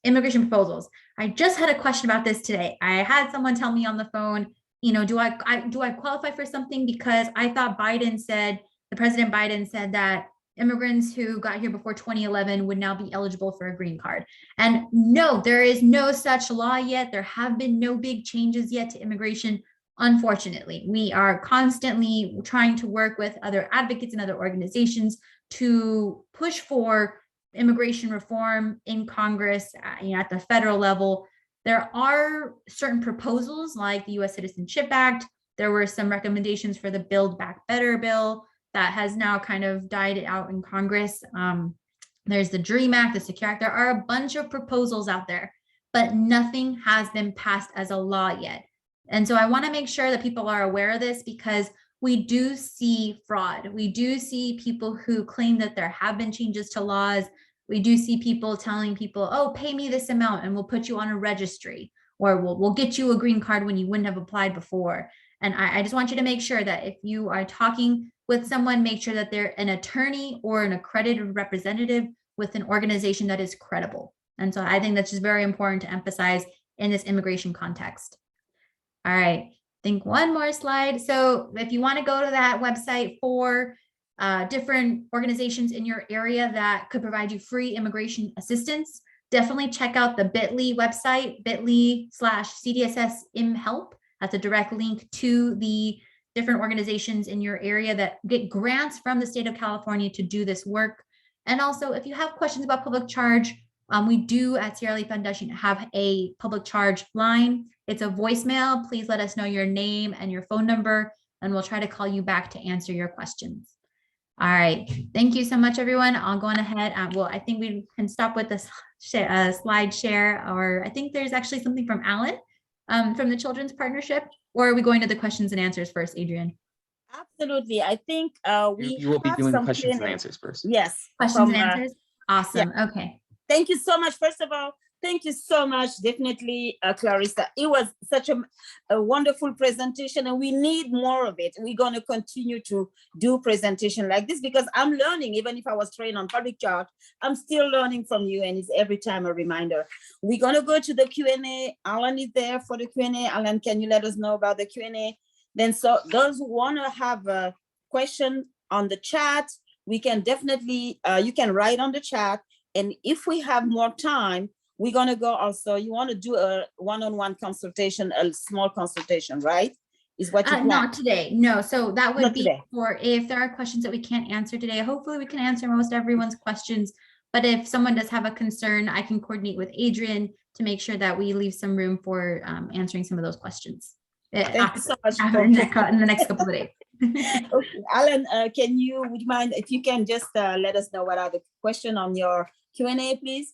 immigration proposals. I just had a question about this today. I had someone tell me on the phone, do I qualify for something because I thought President Biden said that immigrants who got here before 2011 would now be eligible for a green card. And no, there is no such law yet. There have been no big changes yet to immigration. Unfortunately, we are constantly trying to work with other advocates and other organizations to push for immigration reform in Congress, at the federal level. There are certain proposals like the U.S. Citizenship Act. There were some recommendations for the Build Back Better bill that has now kind of died out in Congress. There's the DREAM Act, the Secure Act. There are a bunch of proposals out there, but nothing has been passed as a law yet. And so I want to make sure that people are aware of this because we do see fraud. We do see people who claim that there have been changes to laws. We do see people telling people, oh, pay me this amount and we'll put you on a registry, or we'll get you a green card when you wouldn't have applied before. And I just want you to make sure that if you are talking with someone, make sure that they're an attorney or an accredited representative with an organization that is credible. And so I think that's just very important to emphasize in this immigration context. All right, I think one more slide. So if you want to go to that website for different organizations in your area that could provide you free immigration assistance, definitely check out the bit.ly website, bit.ly/CDSS-IMHelp. That's a direct link to the different organizations in your area that get grants from the state of California to do this work. And also, if you have questions about public charge, we do at Sierra Leone Foundation have a public charge line. It's a voicemail. Please let us know your name and your phone number, and we'll try to call you back to answer your questions. All right. Thank you so much, everyone. I'll go on ahead. Well, I think we can stop with this slide share, or I think there's actually something from Alan from the Children's Partnership, or are we going to the questions and answers first, Adrienne? Absolutely. I think you will be doing questions and answers first. Yes. Questions and answers? Awesome. Yeah. Okay. Thank you so much. First of all, thank you so much. Definitely, Clarissa. It was such a wonderful presentation, and we need more of it. We're going to continue to do presentation like this because I'm learning. Even if I was trained on public charge, I'm still learning from you, and it's every time a reminder. We're going to go to the Q&A. Alan is there for the Q&A. Alan, can you let us know about the Q&A? Then, so those who want to have a question on the chat, we can definitely, you can write on the chat. And if we have more time, we're going to go also, you want to do a one-on-one consultation, a small consultation, right? Is what you plan? Not today, no. So that would Not be today. for if there are questions that we can't answer today. Hopefully we can answer most everyone's questions. But if someone does have a concern, I can coordinate with Adrienne to make sure that we leave some room for answering some of those questions. Thank you so much. In the next couple of days. Okay. Alan, would you mind if you can just let us know what are the questions on your Q&A, please?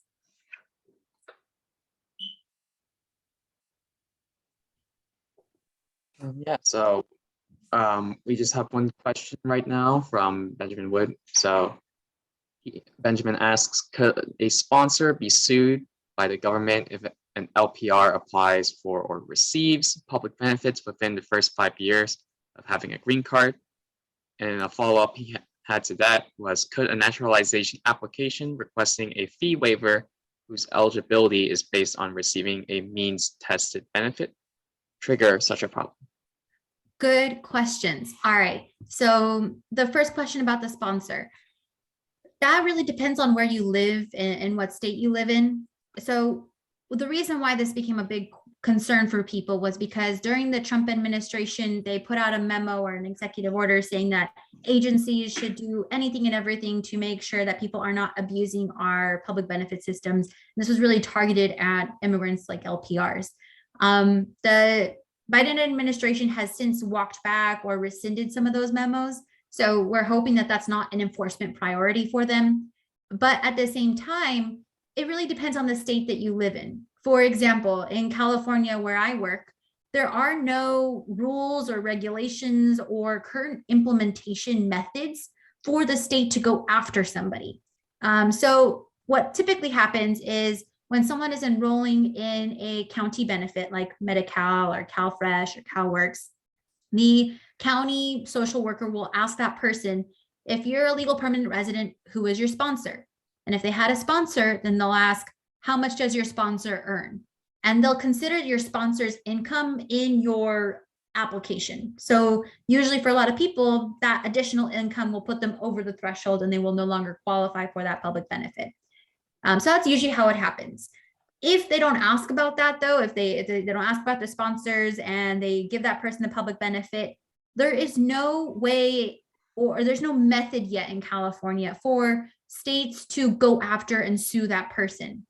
Yeah, so we just have one question right now from Benjamin Wood. So Benjamin asks, could a sponsor be sued by the government if an LPR applies for or receives public benefits within the first 5 years of having a green card? And a follow-up he had to that was, could a naturalization application requesting a fee waiver whose eligibility is based on receiving a means-tested benefit trigger such a problem? Good questions. All right. So the first question about the sponsor, that really depends on where you live and what state you live in. So the reason why this became a big concern for people was because during the Trump administration, they put out a memo or an executive order saying that agencies should do anything and everything to make sure that people are not abusing our public benefit systems. And this was really targeted at immigrants like LPRs. The Biden administration has since walked back or rescinded some of those memos. So we're hoping that that's not an enforcement priority for them. But at the same time, it really depends on the state that you live in. For example, in California, where I work, there are no rules or regulations or current implementation methods for the state to go after somebody. So what typically happens is when someone is enrolling in a county benefit like Medi-Cal or CalFresh or CalWorks, the county social worker will ask that person, if you're a legal permanent resident, who is your sponsor? And if they had a sponsor, then they'll ask, how much does your sponsor earn? And they'll consider your sponsor's income in your application. So usually for a lot of people, that additional income will put them over the threshold and they will no longer qualify for that public benefit. So that's usually how it happens. If they don't ask about that though, if they don't ask about the sponsors and they give that person the public benefit, there is no way or there's no method yet in California for states to go after and sue that person.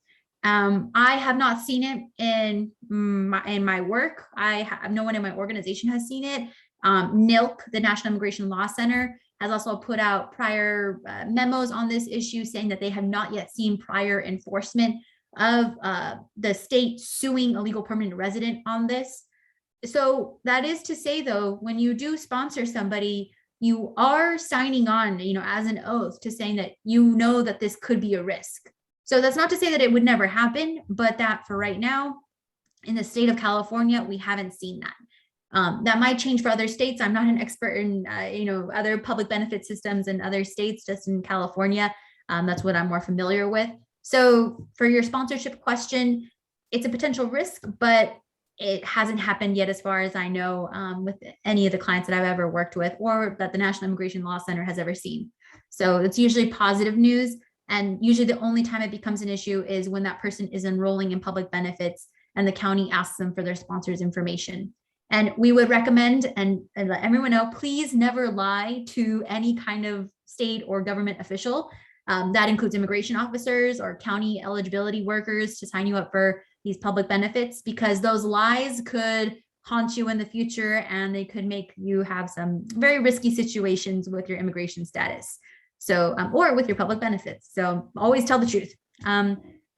I have not seen it in my work. I have no one in my organization has seen it. NILC, the National Immigration Law Center, has also put out prior memos on this issue saying that they have not yet seen prior enforcement of the state suing a legal permanent resident on this. So that is to say, though, when you do sponsor somebody, you are signing on, as an oath to saying that that this could be a risk. So that's not to say that it would never happen, but that for right now, in the state of California, we haven't seen that. That might change for other states. I'm not an expert in, other public benefit systems in other states, just in California. That's what I'm more familiar with. So for your sponsorship question, it's a potential risk, but it hasn't happened yet as far as I know with any of the clients that I've ever worked with or that the National Immigration Law Center has ever seen. So it's usually positive news. And usually the only time it becomes an issue is when that person is enrolling in public benefits and the county asks them for their sponsor's information. And we would recommend and let everyone know, please never lie to any kind of state or government official. That includes immigration officers or county eligibility workers to sign you up for these public benefits, because those lies could haunt you in the future and they could make you have some very risky situations with your immigration status. So, or with your public benefits. So always tell the truth.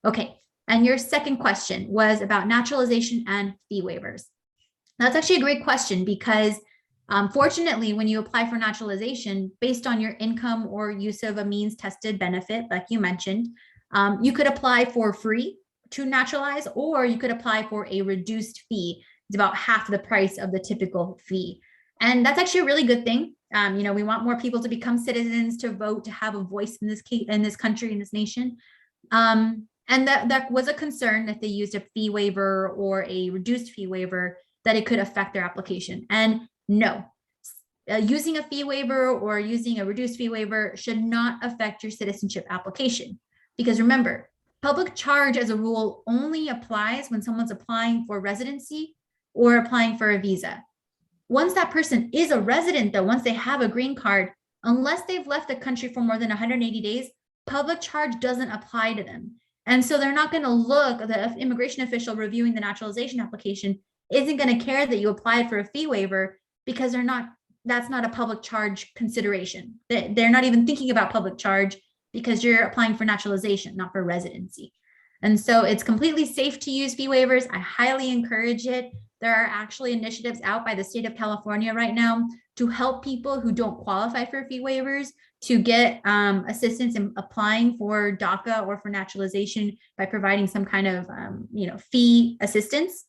Okay. And your second question was about naturalization and fee waivers. That's actually a great question because fortunately, when you apply for naturalization based on your income or use of a means tested benefit, like you mentioned, you could apply for free to naturalize, or you could apply for a reduced fee. It's about half the price of the typical fee. And that's actually a really good thing. We want more people to become citizens, to vote, to have a voice in this case, in this country, in this nation. And that was a concern that they used a fee waiver or a reduced fee waiver, that it could affect their application. And no, using a fee waiver or using a reduced fee waiver should not affect your citizenship application. Because remember, public charge as a rule only applies when someone's applying for residency or applying for a visa. Once that person is a resident, though, once they have a green card, unless they've left the country for more than 180 days, public charge doesn't apply to them. And so they're not going to look, the immigration official reviewing the naturalization application isn't going to care that you applied for a fee waiver, because that's not a public charge consideration. They're not even thinking about public charge because you're applying for naturalization, not for residency. And so it's completely safe to use fee waivers. I highly encourage it. There are actually initiatives out by the state of California right now to help people who don't qualify for fee waivers to get assistance in applying for DACA or for naturalization by providing some kind of fee assistance.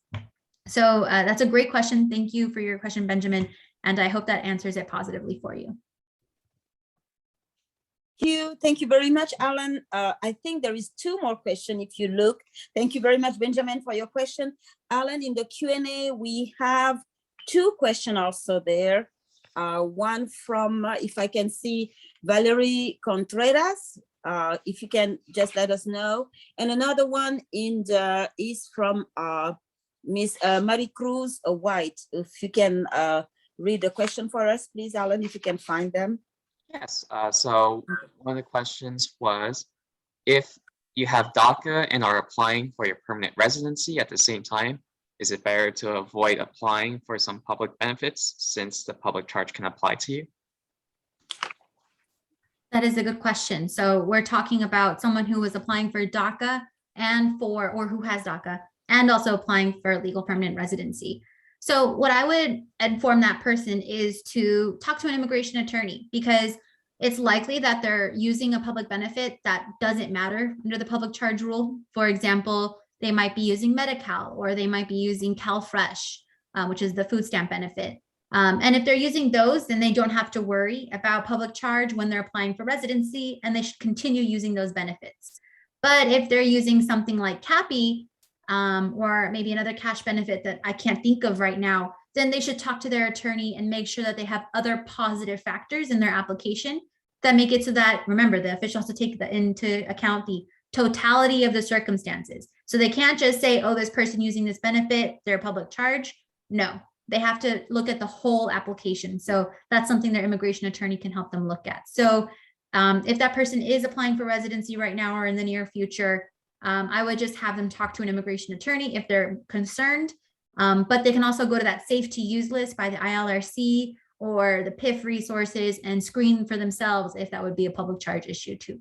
So that's a great question. Thank you for your question, Benjamin. And I hope that answers it positively for you. Thank you very much, Alan. I think there is two more questions if you look. Thank you very much, Benjamin, for your question. Alan, in the Q&A, we have two questions also there. One from, if I can see, Valerie Contreras, if you can just let us know. And another one is from Miss Marie Cruz White. If you can read the question for us, please, Alan, if you can find them. Yes, so one of the questions was, if you have DACA and are applying for your permanent residency at the same time, is it better to avoid applying for some public benefits since the public charge can apply to you? That is a good question. So we're talking about someone who is applying for DACA or who has DACA and also applying for legal permanent residency. So what I would inform that person is to talk to an immigration attorney, because it's likely that they're using a public benefit that doesn't matter under the public charge rule. For example, they might be using Medi-Cal, or they might be using CalFresh, which is the food stamp benefit. And if they're using those, then they don't have to worry about public charge when they're applying for residency, and they should continue using those benefits. But if they're using something like CAPI, or maybe another cash benefit that I can't think of right now, then they should talk to their attorney and make sure that they have other positive factors in their application that make it so that, remember, the official has to take into account the totality of the circumstances. So they can't just say, oh, this person using this benefit, they're public charge. No, they have to look at the whole application. So that's something their immigration attorney can help them look at. So if that person is applying for residency right now or in the near future, I would just have them talk to an immigration attorney if they're concerned. But they can also go to that safe to use list by the ILRC or the PIF resources and screen for themselves if that would be a public charge issue too.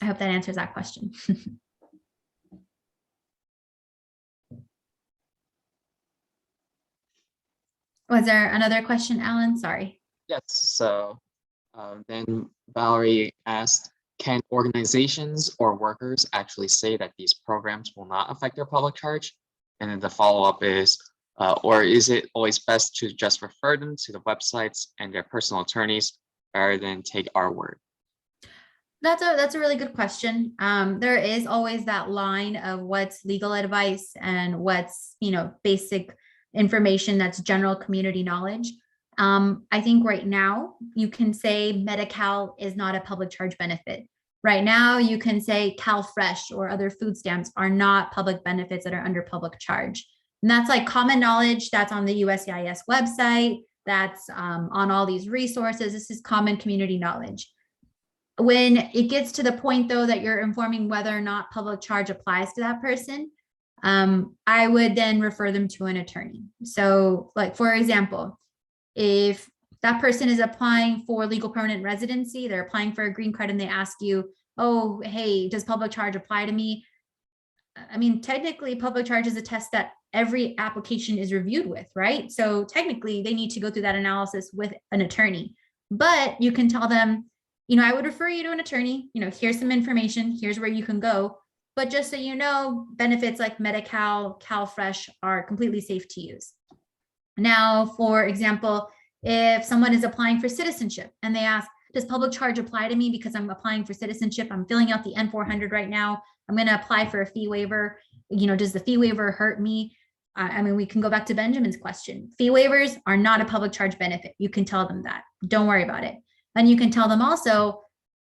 I hope that answers that question. Was there another question, Alan? Sorry. Yes, so then Valerie asked, can organizations or workers actually say that these programs will not affect their public charge? And then the follow-up is, or is it always best to just refer them to the websites and their personal attorneys rather than take our word? That's a really good question. There is always that line of what's legal advice and what's, basic information that's general community knowledge. I think right now you can say Medi-Cal is not a public charge benefit. Right now you can say CalFresh or other food stamps are not public benefits that are under public charge. And that's like common knowledge that's on the USCIS website, that's on all these resources. This is common community knowledge. When it gets to the point though that you're informing whether or not public charge applies to that person, I would then refer them to an attorney. So like, for example, if that person is applying for legal permanent residency, they're applying for a green card and they ask you, oh, hey, does public charge apply to me? I mean, technically public charge is a test that every application is reviewed with, right? So technically they need to go through that analysis with an attorney, but you can tell them, I would refer you to an attorney, here's some information, here's where you can go. But just so you know, benefits like Medi-Cal, CalFresh are completely safe to use. Now, for example, if someone is applying for citizenship and they ask, does public charge apply to me because I'm applying for citizenship? I'm filling out the N-400 right now. I'm going to apply for a fee waiver. Does the fee waiver hurt me? I mean, we can go back to Benjamin's question. Fee waivers are not a public charge benefit. You can tell them that. Don't worry about it. And you can tell them also,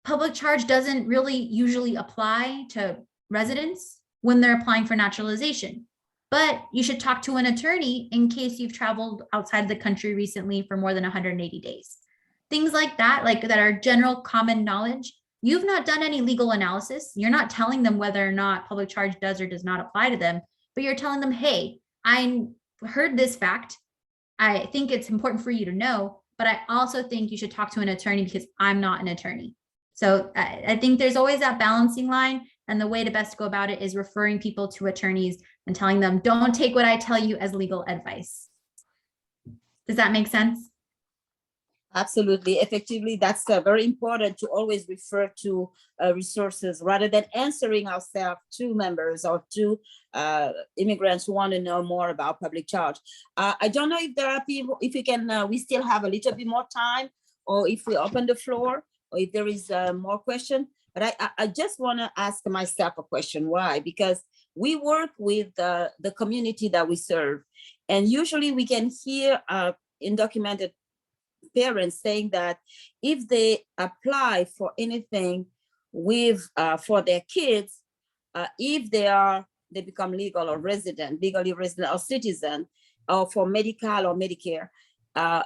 public charge doesn't really usually apply to residents when they're applying for naturalization, but you should talk to an attorney in case you've traveled outside of the country recently for more than 180 days. Things like that are general common knowledge. You've not done any legal analysis. You're not telling them whether or not public charge does or does not apply to them, but you're telling them, hey, I heard this fact. I think it's important for you to know, but I also think you should talk to an attorney because I'm not an attorney. So I think there's always that balancing line, and the way to best go about it is referring people to attorneys and telling them, don't take what I tell you as legal advice. Does that make sense? Absolutely. Effectively, that's very important to always refer to resources rather than answering ourselves to members or to immigrants who want to know more about public charge. I don't know if there are people, if we can, we still have a little bit more time, or if we open the floor, or if there is more question. But I just want to ask myself a question. Why? Because we work with the community that we serve, and usually we can hear undocumented parents saying that if they apply for anything with for their kids, if they become legally resident or citizen, or for Medi-Cal or Medicare,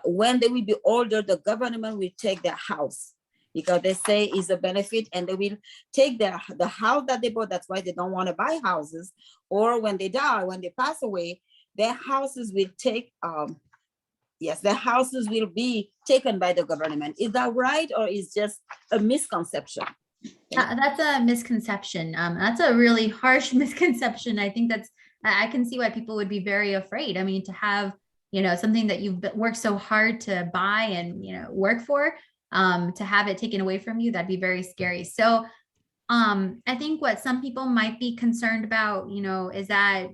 when they will be older, the government will take their house because they say is a benefit, and they will take the house that they bought. That's why they don't want to buy houses. Or when they die, when they pass away, their houses will take yes, the houses will be taken by the government. Is that right, or is just a misconception? That's a misconception. That's a really harsh misconception. I think I can see why people would be very afraid. I mean, to have, something that you've worked so hard to buy and, work for, to have it taken away from you, that'd be very scary. So I think what some people might be concerned about, is that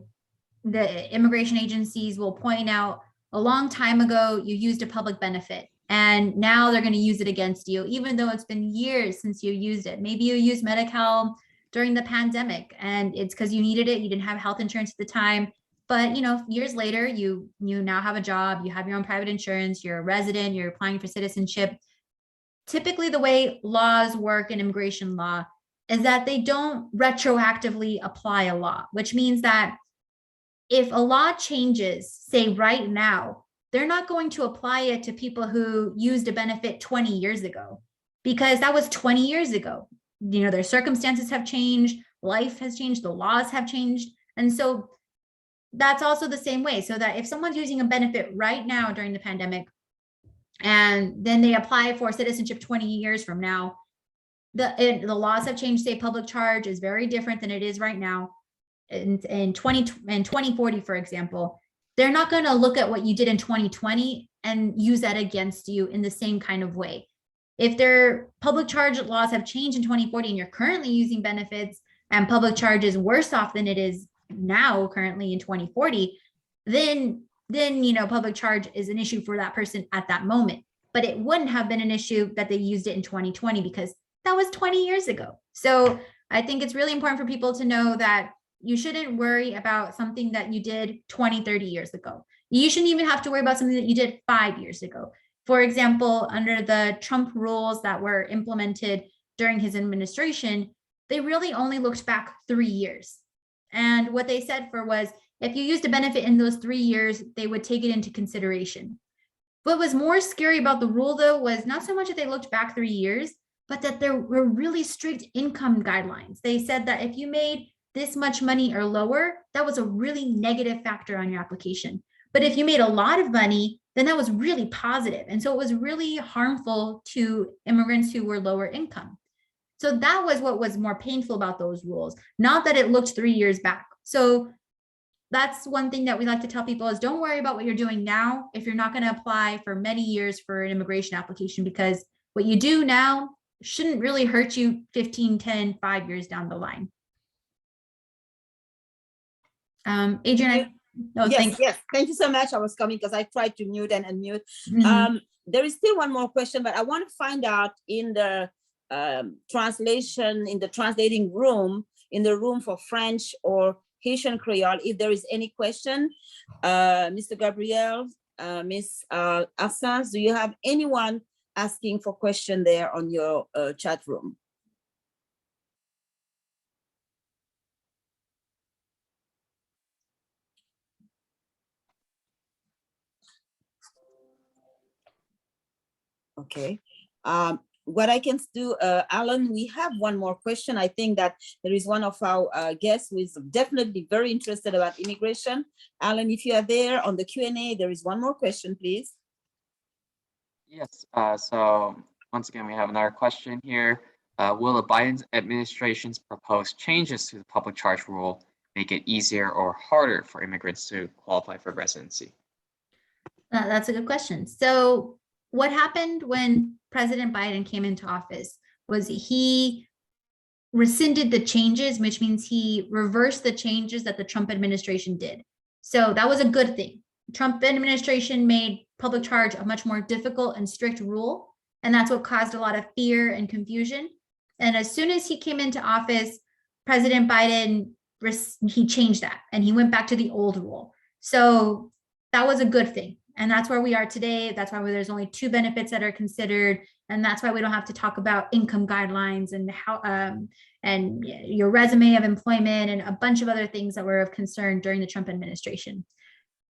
the immigration agencies will point out a long time ago, you used a public benefit and now they're going to use it against you, even though it's been years since you used it. Maybe you used Medi-Cal during the pandemic and it's because you needed it. You didn't have health insurance at the time. But, you know, years later, you now have a job, you have your own private insurance, you're a resident, you're applying for citizenship. Typically, the way laws work in immigration law is that they don't retroactively apply a law, which means that if a law changes, say right now, they're not going to apply it to people who used a benefit 20 years ago, because that was 20 years ago. You know, their circumstances have changed, life has changed, the laws have changed. And so that's also the same way. So that if someone's using a benefit right now during the pandemic, and then they apply for citizenship 20 years from now, the laws have changed. Say public charge is very different than it is right now. In 2040, for example, they're not going to look at what you did in 2020 and use that against you in the same kind of way. If their public charge laws have changed in 2040 and you're currently using benefits and public charge is worse off than it is now currently in 2040, then you know, public charge is an issue for that person at that moment. But it wouldn't have been an issue that they used it in 2020 because that was 20 years ago. So I think it's really important for people to know that you shouldn't worry about something that you did 20, 30 years ago. You shouldn't even have to worry about something that you did 5 years ago. For example, under the Trump rules that were implemented during his administration, they really only looked back 3 years. And what they said was, if you used a benefit in those 3 years, they would take it into consideration. What was more scary about the rule, though, was not so much that they looked back 3 years, but that there were really strict income guidelines. They said that if you made this much money or lower, that was a really negative factor on your application. But if you made a lot of money, then that was really positive. And so it was really harmful to immigrants who were lower income. So that was what was more painful about those rules, not that it looked 3 years back. So that's one thing that we like to tell people is don't worry about what you're doing now if you're not going to apply for many years for an immigration application, because what you do now shouldn't really hurt you 15, 10, 5 years down the line. Adrian, yes, thank you so much. I was coming because I tried to mute and unmute. There is still one more question, but I want to find out in the translation, in the translating room, in the room for French or Haitian Creole, if there is any question. Mr. Gabriel, Miss Assas, do you have anyone asking for question there on your chat room? Okay. What I can do, Alan, we have one more question. I think that there is one of our guests who is definitely very interested about immigration. Alan, if you are there on the Q&A, there is one more question, please. Yes, so once again, we have another question here. Will the Biden administration's proposed changes to the public charge rule make it easier or harder for immigrants to qualify for residency? That's a good question. So what happened when President Biden came into office was he rescinded the changes, which means he reversed the changes that the Trump administration did. So that was a good thing. Trump administration made public charge a much more difficult and strict rule, and that's what caused a lot of fear and confusion. And as soon as he came into office, President Biden, he changed that and he went back to the old rule. So that was a good thing. And that's where we are today. That's why there's only 2 benefits that are considered. And that's why we don't have to talk about income guidelines and how and your resume of employment and a bunch of other things that were of concern during the Trump administration.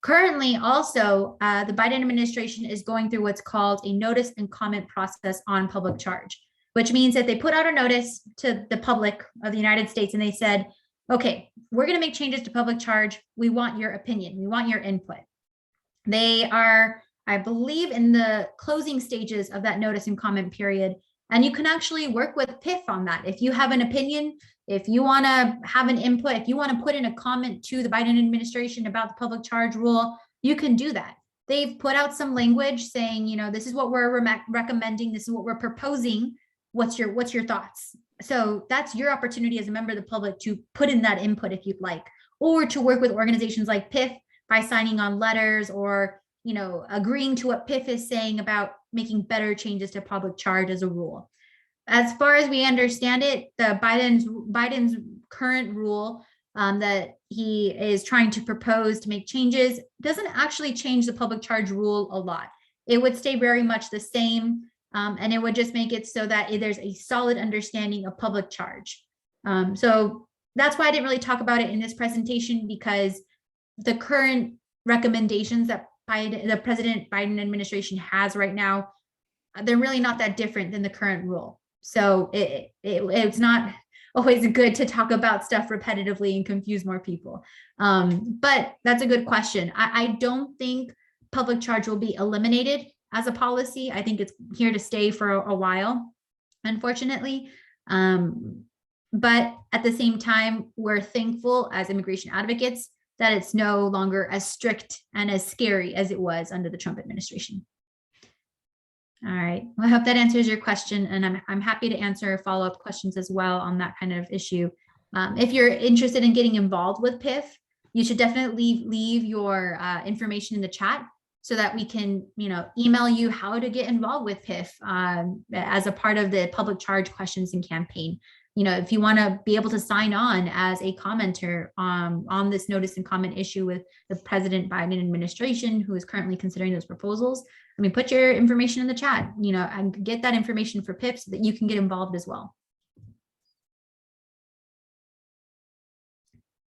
Currently, also, the Biden administration is going through what's called a notice and comment process on public charge, which means that they put out a notice to the public of the United States and they said, okay, we're going to make changes to public charge. We want your opinion. We want your input. They are, I believe, in the closing stages of that notice and comment period. And you can actually work with PIF on that. If you have an opinion, if you want to have an input, if you want to put in a comment to the Biden administration about the public charge rule, you can do that. They've put out some language saying, you know, this is what we're recommending. This is what we're proposing. What's your thoughts? So that's your opportunity as a member of the public to put in that input if you'd like, or to work with organizations like PIF by signing on letters or, agreeing to what PIF is saying about making better changes to public charge as a rule. As far as we understand it, the Biden's current rule that he is trying to propose to make changes doesn't actually change the public charge rule a lot. It would stay very much the same, and it would just make it so that there's a solid understanding of public charge. So that's why I didn't really talk about it in this presentation, because the current recommendations that the President Biden administration has right now, they're really not that different than the current rule. So it's not always good to talk about stuff repetitively and confuse more people. But that's a good question. I don't think public charge will be eliminated as a policy. I think it's here to stay for a while, unfortunately. But at the same time, we're thankful as immigration advocates that it's no longer as strict and as scary as it was under the Trump administration. All right, well, I hope that answers your question, and I'm happy to answer follow-up questions as well on that kind of issue. If you're interested in getting involved with PIF, you should definitely leave your information in the chat so that we can, email you how to get involved with PIF as a part of the public charge questions and campaign. If you want to be able to sign on as a commenter on this notice and comment issue with the President Biden administration, who is currently considering those proposals, put your information in the chat, and get that information for PIF so that you can get involved as well.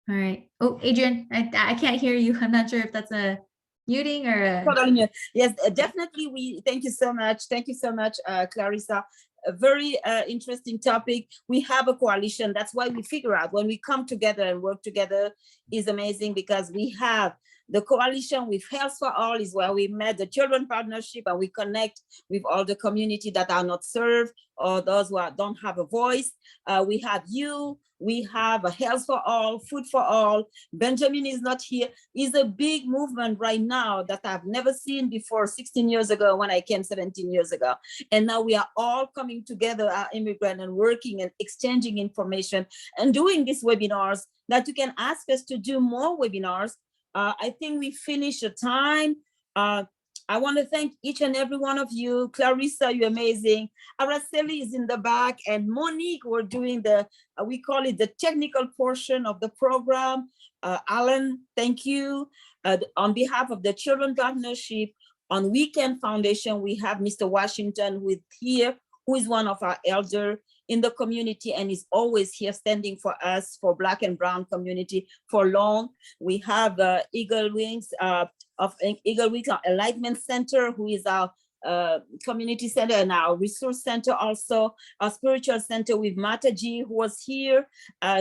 All right. Oh, Adrian, I can't hear you. I'm not sure if that's a muting or a... Yes, definitely. Thank you so much. Thank you so much, Clarissa. A very interesting topic. We have a coalition. That's why we figure out when we come together and work together is amazing, because we have the coalition with Health for All is where we met the Children Partnership, and we connect with all the community that are not served or those who don't have a voice. We have you. We have a Health for All, Food for All. Benjamin is not here. It's a big movement right now that I've never seen before 16 years ago when I came 17 years ago. And now we are all coming together, our immigrant, and working and exchanging information and doing these webinars that you can ask us to do more webinars. I think we finished the time. I want to thank each and every one of you. Clarissa, you're amazing. Araceli is in the back, and Monique, we're doing we call it the technical portion of the program. Alan, thank you. On behalf of the Children Partnership, on WECAN Foundation, we have Mr. Washington who is here, who is one of our elders in the community and is always here standing for us, for Black and Brown community for long. We have Eagle Wings of Eagle Wings, our Enlightenment Center, who is our community center and our resource center, also our spiritual center with Mataji, who was here.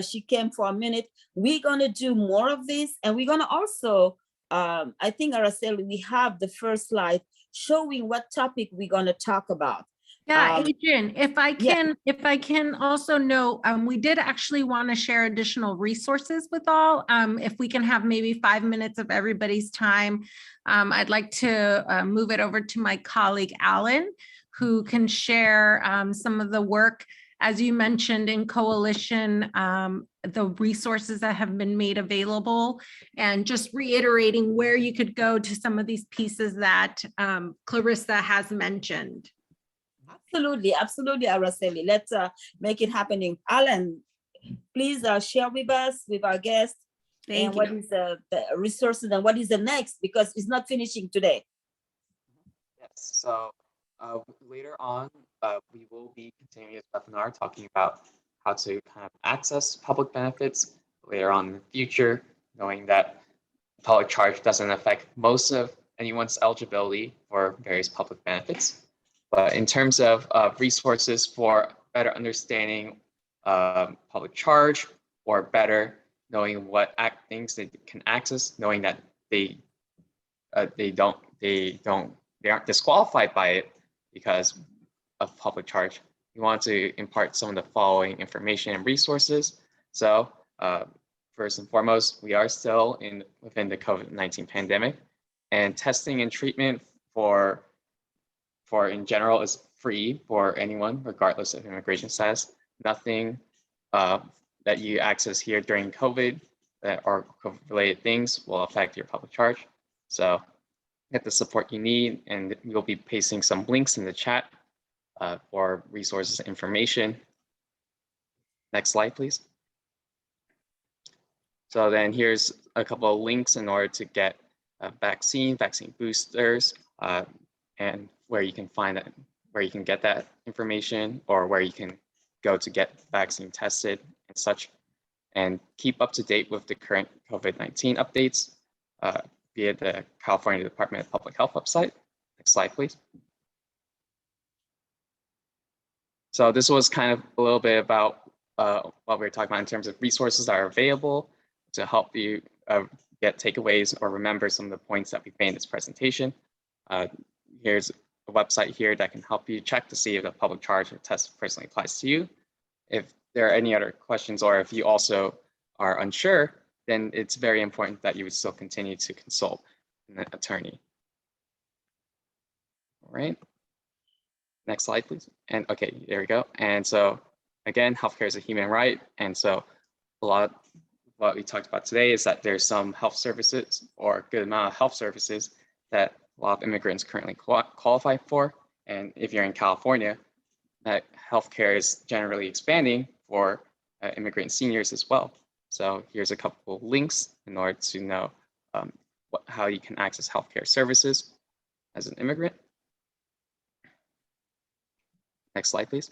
She came for a minute. We're gonna do more of this, and we're gonna also, I think, Araceli, we have the first slide showing what topic we're gonna talk about. Yeah, Adrian, if I can also note, we did actually want to share additional resources with all. If we can have maybe 5 minutes of everybody's time, I'd like to move it over to my colleague, Alan, who can share some of the work, as you mentioned, in coalition, the resources that have been made available, and just reiterating where you could go to some of these pieces that Clarissa has mentioned. Absolutely, absolutely, Araceli. Let's make it happening. Alan, please share with us, with our guests, and what is the resources and what is the next, because it's not finishing today. Yes, so later on, we will be continuing this webinar talking about how to kind of access public benefits later on in the future, knowing that public charge doesn't affect most of anyone's eligibility for various public benefits. But in terms of resources for better understanding public charge, or better knowing what things they can access, knowing that they aren't disqualified by it because of public charge, we want to impart some of the following information and resources. So first and foremost, we are still within the COVID-19 pandemic, and testing and treatment for in general is free for anyone, regardless of immigration status. Nothing that you access here during COVID or COVID-related things will affect your public charge. So get the support you need, and we'll be pasting some links in the chat for resources and information. Next slide, please. So then here's a couple of links in order to get a vaccine boosters, and where you can find that, where you can get that information, or where you can go to get vaccine tested and such, and keep up to date with the current COVID-19 updates via the California Department of Public Health website. Next slide, please. So this was kind of a little bit about what we were talking about in terms of resources that are available to help you get takeaways or remember some of the points that we've made in this presentation. Here's a website here that can help you check to see if the public charge or test personally applies to you. If there are any other questions, or if you also are unsure, then it's very important that you would still continue to consult an attorney. All right. Next slide, please. And okay, there we go. And so again, healthcare is a human right. And so a lot of what we talked about today is that there's some health services, or a good amount of health services, that a lot of immigrants currently qualify for. And if you're in California, that healthcare is generally expanding for immigrant seniors as well. So here's a couple of links in order to know how you can access healthcare services as an immigrant. Next slide, please.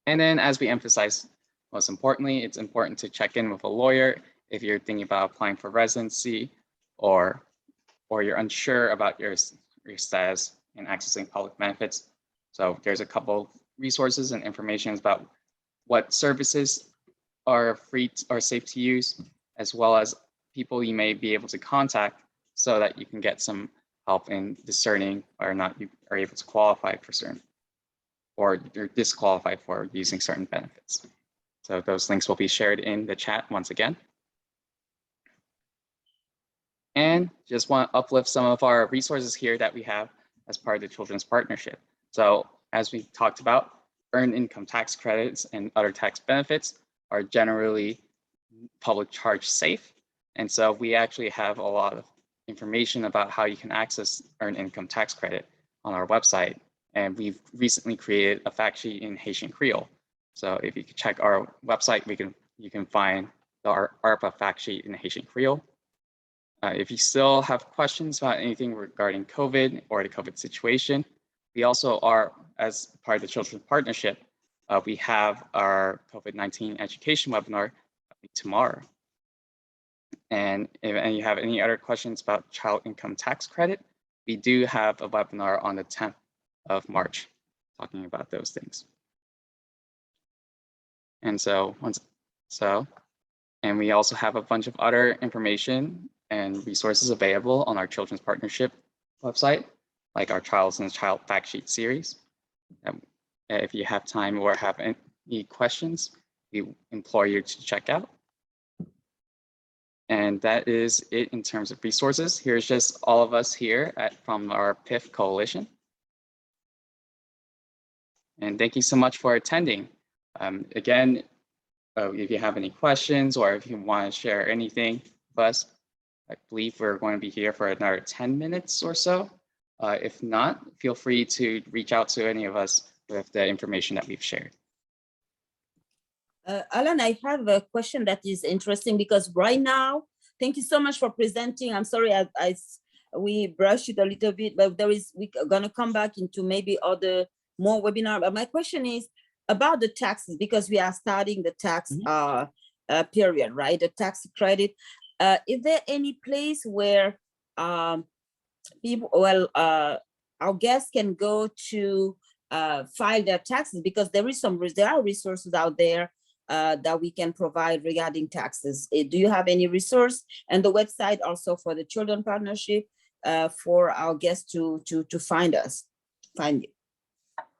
And then, as we emphasized, most importantly, it's important to check in with a lawyer if you're thinking about applying for residency, or you're unsure about your status in accessing public benefits. So there's a couple resources and information about what services are free or safe to use, as well as people you may be able to contact so that you can get some help in discerning whether or not you are able to qualify for certain, or you're disqualified for using certain benefits. So those links will be shared in the chat once again. And just want to uplift some of our resources here that we have as part of the Children's Partnership. So as we talked about, earned income tax credits and other tax benefits are generally public charge safe. And so we actually have a lot of information about how you can access earned income tax credit on our website. And we've recently created a fact sheet in Haitian Creole. So if you can check our website, you can find our ARPA fact sheet in Haitian Creole. If you still have questions about anything regarding COVID or the COVID situation, we also are, as part of the Children's Partnership, we have our COVID-19 education webinar tomorrow. And if you have any other questions about child income tax credit, we do have a webinar on the 10th of March talking about those things. And so and we also have a bunch of other information and resources available on our Children's Partnership website, like our Child and Child Fact Sheet series. If you have time or have any questions, we implore you to check out. And that is it in terms of resources. Here's just all of us here from our PIF coalition. And thank you so much for attending. Again, if you have any questions or if you want to share anything with us, I believe we're going to be here for another 10 minutes or so. If not, feel free to reach out to any of us with the information that we've shared. Alan, I have a question that is interesting, because right now, thank you so much for presenting. I'm sorry, we brushed it a little bit, but we're gonna come back into maybe more webinar. But my question is about the taxes, because we are starting the tax period, right? The tax credit. Is there any place where our guests can go to file their taxes? Because there are resources out there that we can provide regarding taxes. Do you have any resource? And the website also for the Children's Partnership for our guests to find you.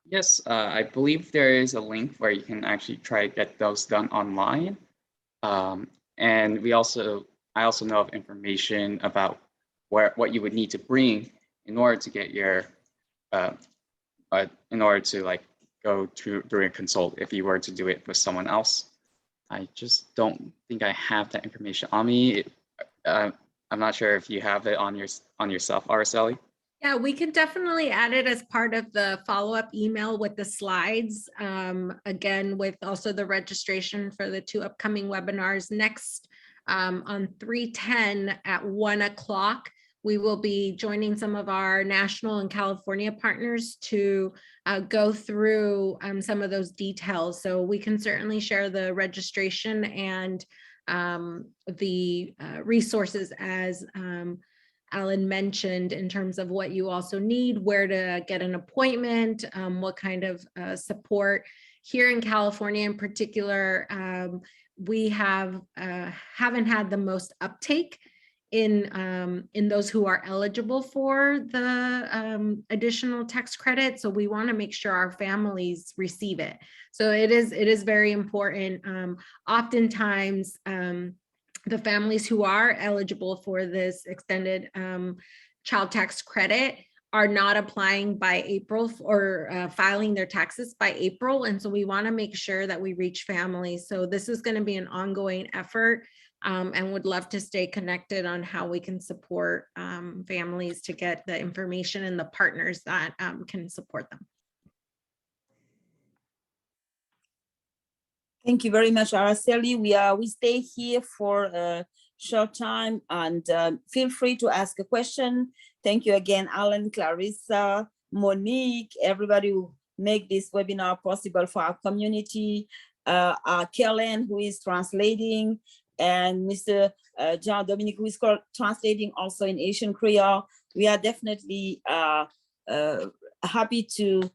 Yes, I believe there is a link where you can actually try to get those done online. And I also know of information about what you would need to bring in order to get your, in order to like go through a consult if you were to do it with someone else. I just don't think I have that information on me. I'm not sure if you have it on yourself, Araceli. Yeah, we can definitely add it as part of the follow-up email with the slides. Again, with also the registration for the 2 upcoming webinars. Next, on 3/10 at 1 o'clock, we will be joining some of our national and California partners to go through some of those details. So we can certainly share the registration and the resources as Alan mentioned, in terms of what you also need, where to get an appointment, what kind of support. Here in California in particular, we haven't had the most uptake in those who are eligible for the additional tax credit. So we want to make sure our families receive it. So it is very important. Oftentimes, the families who are eligible for this extended child tax credit are not applying by April or filing their taxes by April. And so we want to make sure that we reach families. So this is going to be an ongoing effort, and would love to stay connected on how we can support families to get the information and the partners that can support them. Thank you very much, Araceli. We stay here for a short time, and feel free to ask a question. Thank you again, Alan, Clarissa, Monique, everybody who make this webinar possible for our community. Kellen, who is translating, and Mr. John Dominic, who is translating also in Haitian Creole. We are definitely happy to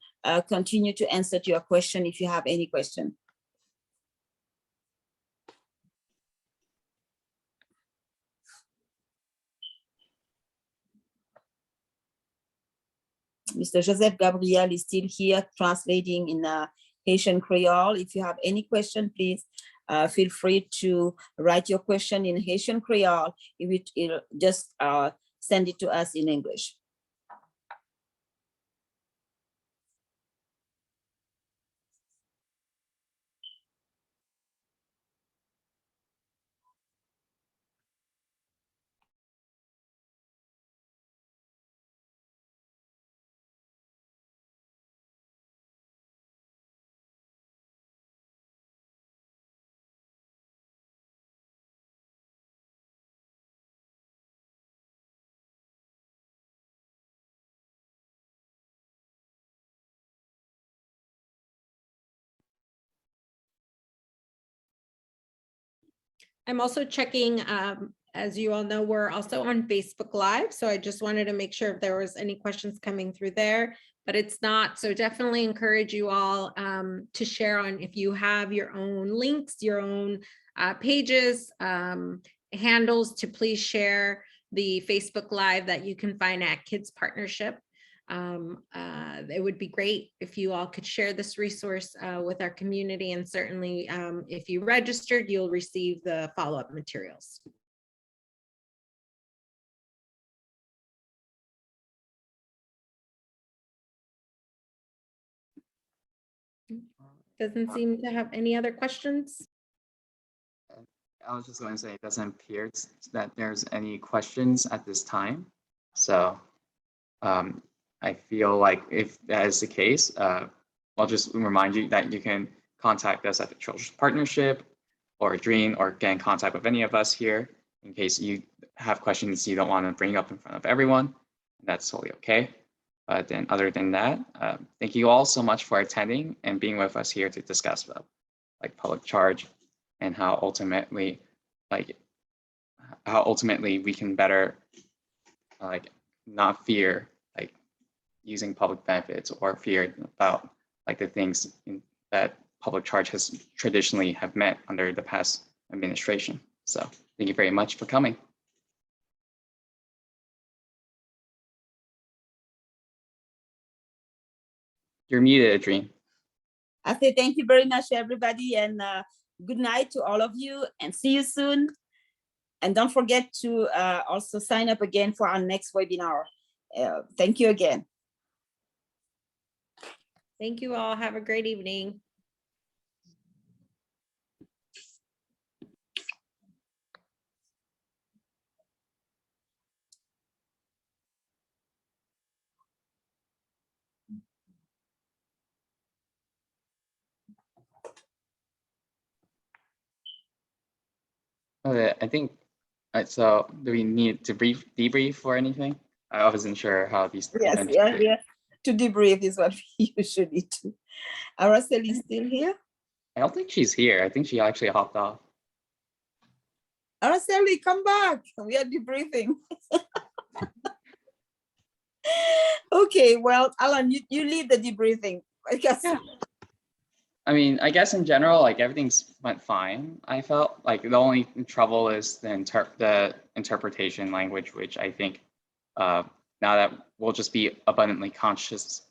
continue to answer to your question if you have any question. Mr. Joseph Gabriel is still here translating in Haitian Creole. If you have any question, please feel free to write your question in Haitian Creole. It'll just send it to us in English. I'm also checking, as you all know, we're also on Facebook Live. So I just wanted to make sure if there was any questions coming through there, but it's not. So definitely encourage you all to share on if you have your own links, your own pages, handles, to please share the Facebook Live that you can find at Kids Partnership. It would be great if you all could share this resource with our community, and certainly if you registered, you'll receive the follow-up materials. Doesn't seem to have any other questions. I was just going to say, it doesn't appear that there's any questions at this time. So I feel like if that is the case, I'll just remind you that you can contact us at the Children's Partnership or DREAM, or get in contact with any of us here in case you have questions you don't want to bring up in front of everyone. That's totally okay. But then other than that, thank you all so much for attending and being with us here to discuss about like public charge and how ultimately we can better like not fear like using public benefits or fear about like the things that public charge has traditionally have meant under the past administration. So thank you very much for coming. You're muted, Adrien. I say thank you very much, everybody, and good night to all of you, and see you soon. And don't forget to also sign up again for our next webinar. Thank you again. Thank you all. Have a great evening. I think, so do we need to debrief or anything? I wasn't sure how these. Yes, events we are work. here to debrief is what we usually do. Araceli is still here? I don't think she's here. I think she actually hopped off. Araceli, come back. We are debriefing. Okay, well, Alan, you lead the debriefing. I guess. Yeah. I mean, I guess in general, like everything's went fine. I felt like the only trouble is the interpretation language, which I think now that we'll just be abundantly cautious